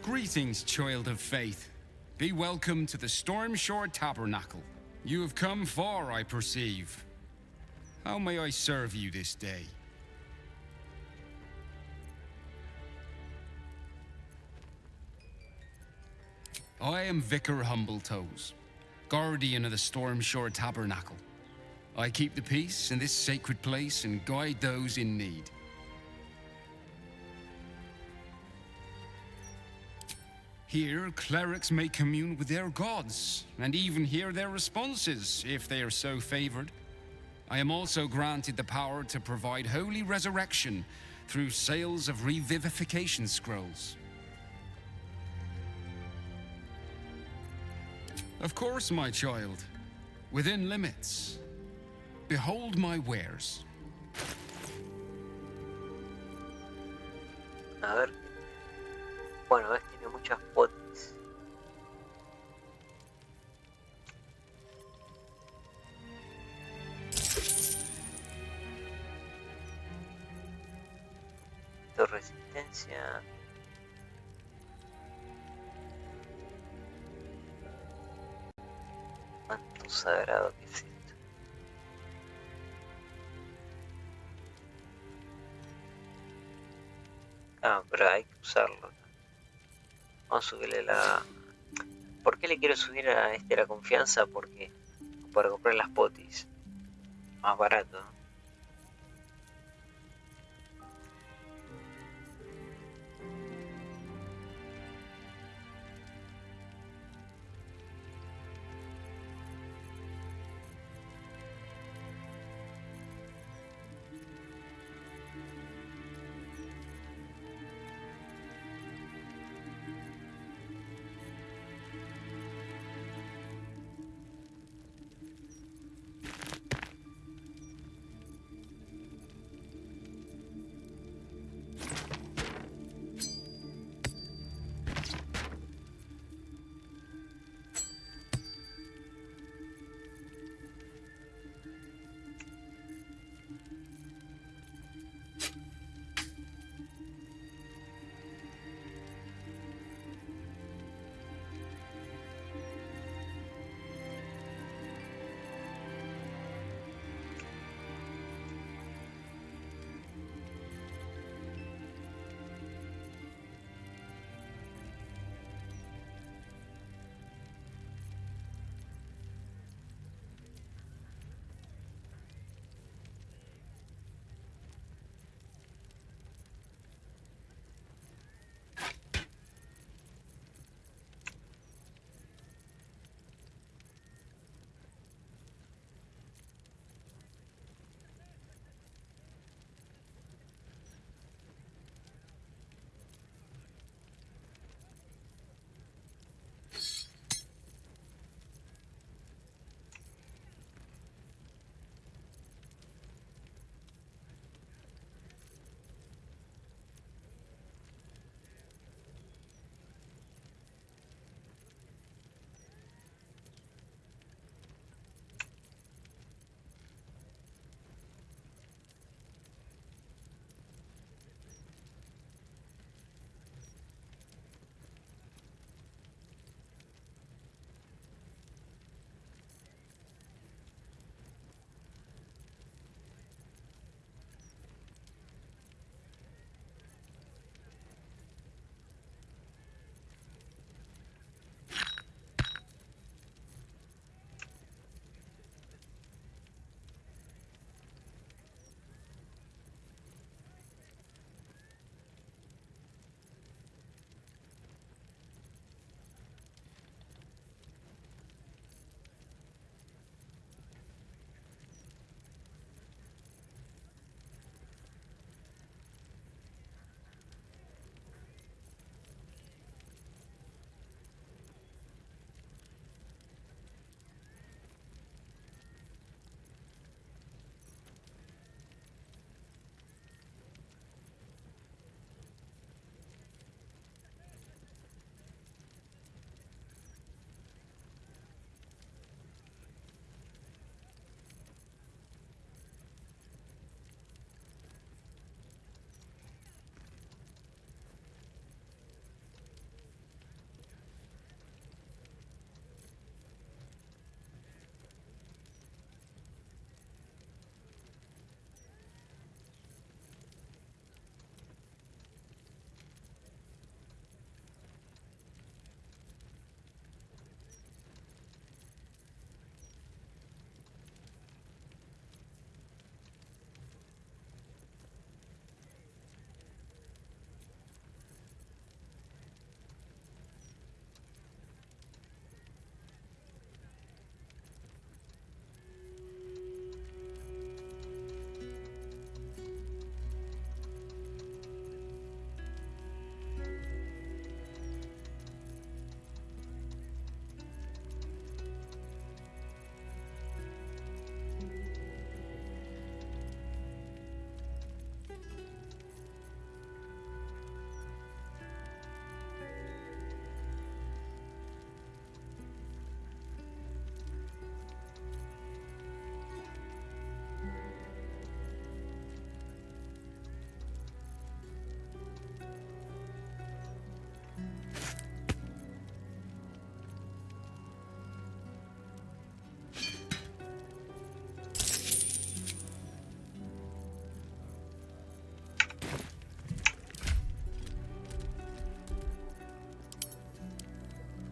Speaker 19: Greetings, child of faith. Be welcome to the Stormshore Tabernacle. You have come far, I perceive. How may I serve you this day? I am Vicar Humbletoes, guardian of the Stormshore Tabernacle. I keep the peace in this sacred place and guide those in need. Here, clerics may commune with their gods, and even hear their responses, if they are so favored. I am also granted the power to provide holy resurrection through sales of revivification scrolls. Of course, my child, within limits. Behold my wares.
Speaker 7: A ver. Bueno, tiene muchas potis. De resistencia. Manto sagrado, ¿qué es esto? Ah, pero hay que usarlo. Vamos a subirle la... ¿Por qué le quiero subir a este la confianza? Porque para comprar las potis. Más barato, ¿no?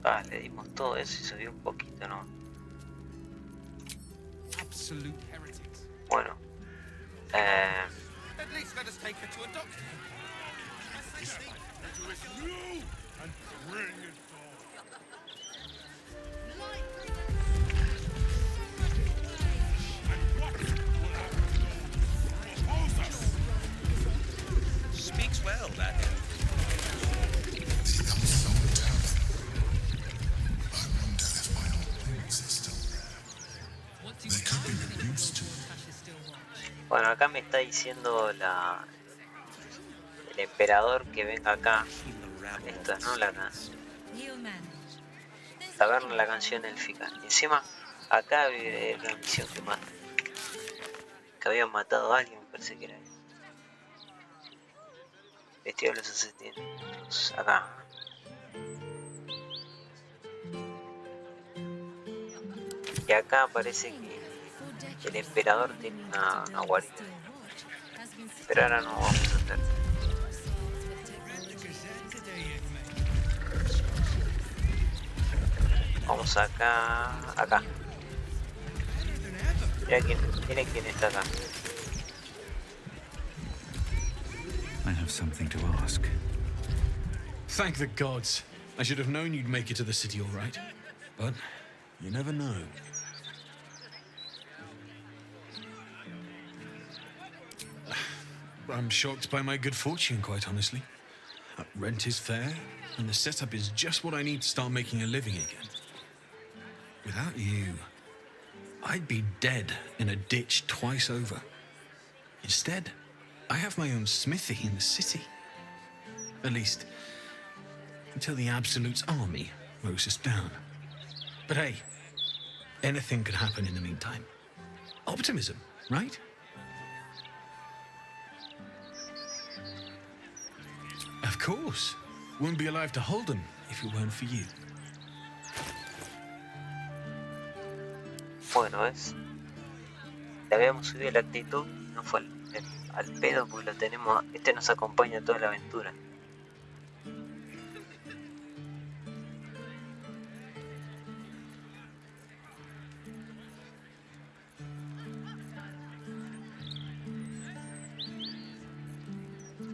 Speaker 7: Ah, le dimos todo eso y subió un poquito, ¿no?
Speaker 19: Absolute heretics.
Speaker 7: Bueno.
Speaker 22: At least let us take her to a doctor.
Speaker 9: Speaks well, that
Speaker 5: They could be reduced to
Speaker 7: Bueno, acá me está diciendo el emperador que venga acá. Esto, ¿no? Taberna la canción élfica. Y encima, acá había una misión que habían matado a alguien, me parece que era. Vestido de los asesinos. Acá. Y acá parece que el emperador tiene una guarida. Pero ahora no vamos a hacer. Vamos acá. Miren quién está acá.
Speaker 16: I have something to ask.
Speaker 26: Thank the gods. I should have known you'd make it to the city all right. But you never know. I'm shocked by my good fortune, quite honestly. Rent is fair, and the setup is just what I need to start making a living again. Without you, I'd be dead in a ditch twice over. Instead, I have my own smithy in the city. At least, until the Absolute's army mows us down. But hey, anything could happen in the meantime. Optimism, right? Of course. Wouldn't be alive to hold them if it weren't for you.
Speaker 7: Bueno, le habíamos subido la actitud, no fue al pedo porque lo tenemos. Este nos acompaña toda la aventura.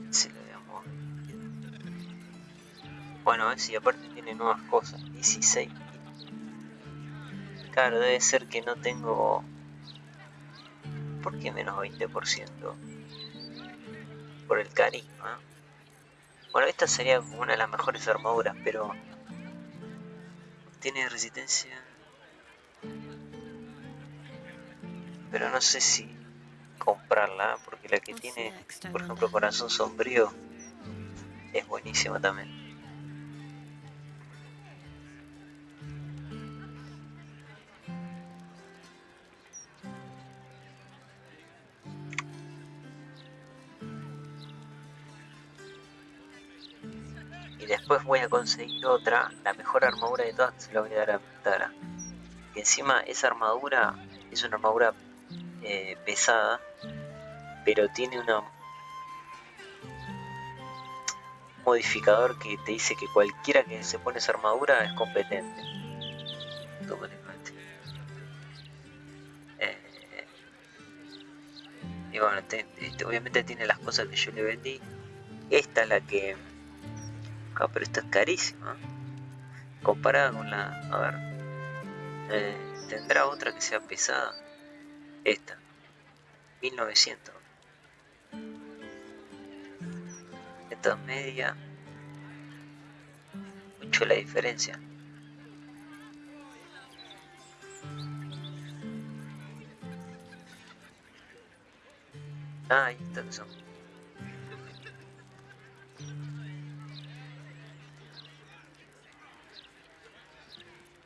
Speaker 7: Se lo damos. Bueno, y aparte tiene nuevas cosas. 16. Claro, debe ser que no tengo... ¿Por qué menos 20%? Por el carisma. Bueno, esta sería una de las mejores armaduras, pero... Tiene resistencia... Pero no sé si comprarla, porque la que tiene, por ejemplo, corazón sombrío, es buenísima también. Y después voy a conseguir otra, la mejor armadura de todas, se la voy a dar a Tara. Y encima esa armadura es una armadura pesada, pero tiene un modificador que te dice que cualquiera que se pone esa armadura es competente. Automáticamente. Y bueno, obviamente tiene las cosas que yo le vendí. Esta es la que... Ah, pero esta es carísima. Comparada con la... A ver. ¿Tendrá otra que sea pesada? Esta. 1900. Esta es media. Mucho la diferencia. Ah, ahí está que son.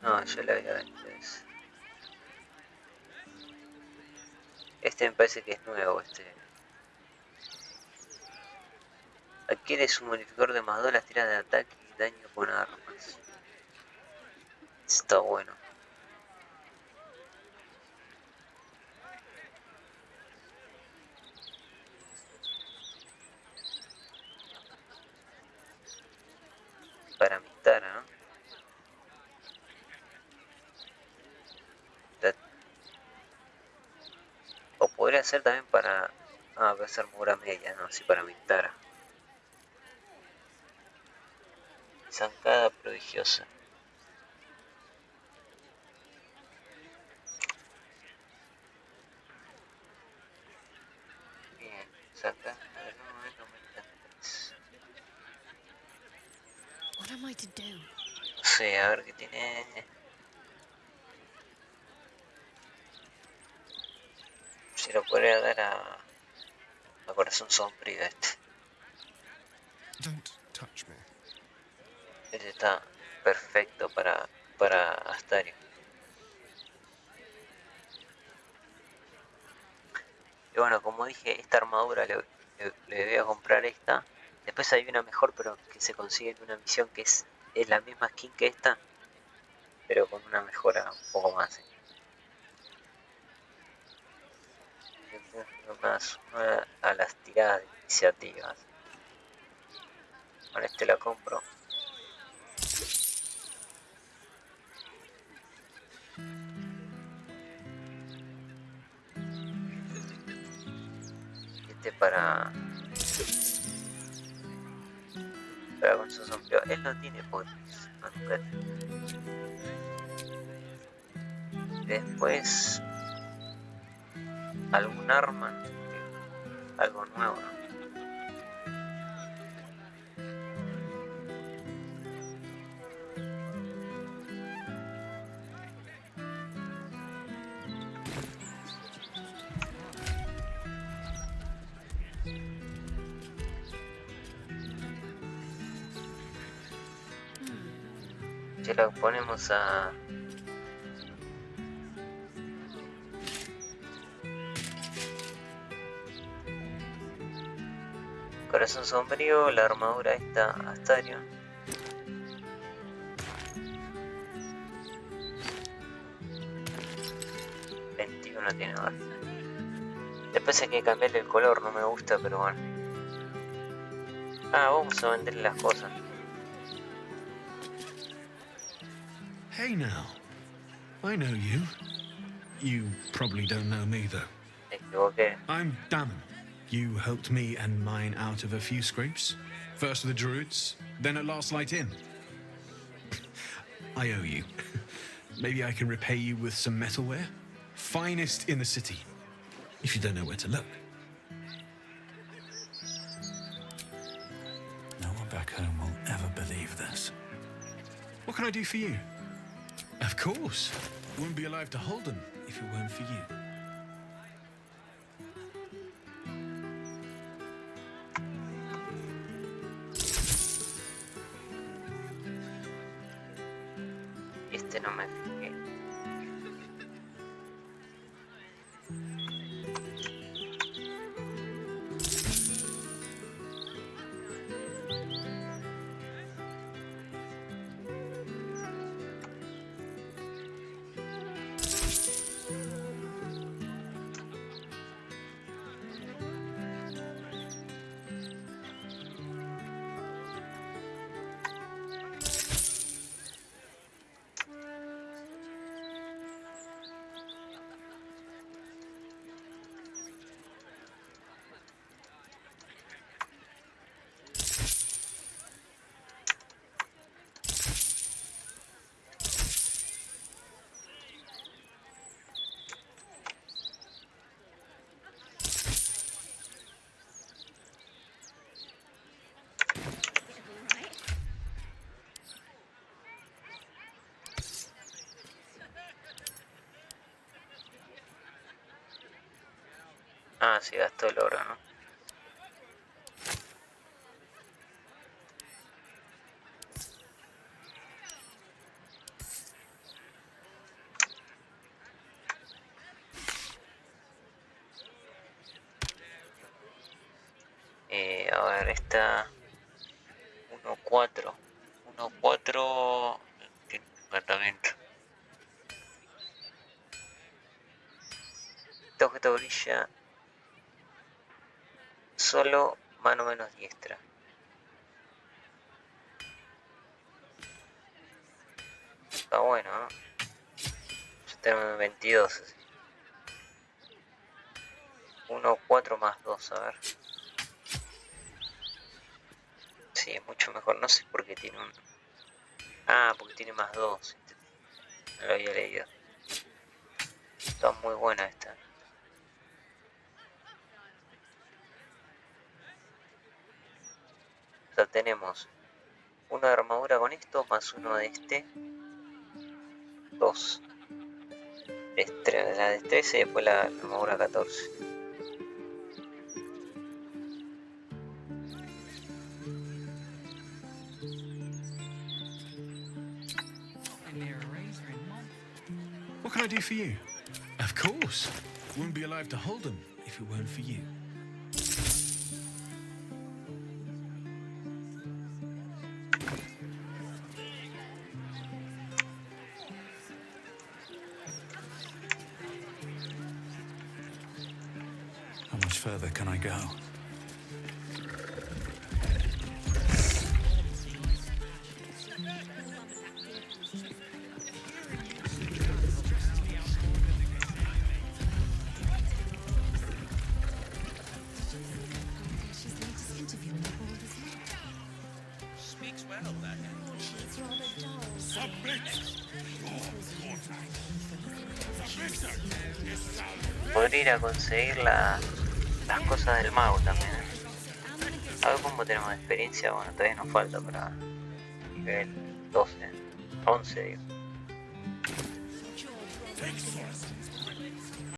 Speaker 7: No, yo la voy a ver. Este me parece que es nuevo, Adquiere un bonificador de más 2 las tiradas de ataque y daño con armas. Está bueno. Para mi Tara, ¿no? hacer también para... Ah, voy a hacer armadura media, ¿no? Así para Mintara. Zancada prodigiosa. Bien, zancada.
Speaker 17: What am I to do?
Speaker 7: No sé, a ver qué tiene. Se lo podría dar a corazón sombrío este.
Speaker 2: Don't touch me.
Speaker 7: Este está perfecto para Astario. Y bueno, como dije, esta armadura le voy a comprar esta. Después hay una mejor, pero que se consigue en una misión que es la misma skin que esta, pero con una mejora un poco más. Más a las tiradas de iniciativas. Con este la compro. Este para con su sombrero. Él no tiene poderes. No, nunca tiene. Después algún arma, algo nuevo, ¿no? Ya lo ponemos a... Corazón sombrío, la armadura esta Astarion. No tiene ahora. Después hay que cambiarle el color, no me gusta, pero bueno. Ah, vamos a venderle las cosas.
Speaker 26: Hey now. I know you. You probably don't know me, though.
Speaker 7: Me equivoqué.
Speaker 26: I'm Damon. You helped me and mine out of a few scrapes. First the Druids, then at last Light Inn. I owe you. Maybe I can repay you with some metalware? Finest in the city, if you don't know where to look.
Speaker 16: No one back home will ever believe this.
Speaker 26: What can I do for you? Of course. Wouldn't be alive to hold them if it weren't for you.
Speaker 7: Este no me fijé. Ah, sí, gastó el oro, ¿no? A ver, esta 1-4. 1-4 tiene un encantamiento. Este objeto brilla solo mano menos diestra. Está bueno, ¿no? Ya tenemos 22. Así.
Speaker 1: 1, 4 más 2, a ver. Sí, es mucho mejor. No sé por qué tiene un... Ah, porque tiene más 2. No lo había leído. Está muy buena esta. O sea, tenemos 1 de armadura con esto, más 1 de este. 2. La destreza y después la armadura 14.
Speaker 26: What can I do for you? Of course. Wouldn't be alive to hold them if it weren't for you.
Speaker 16: How much further can I go?
Speaker 9: Speaks well, that.
Speaker 1: Podría ir a conseguir las cosas del mago también. A ver cómo tenemos de experiencia. Bueno, todavía nos falta para nivel 12, 11 digo.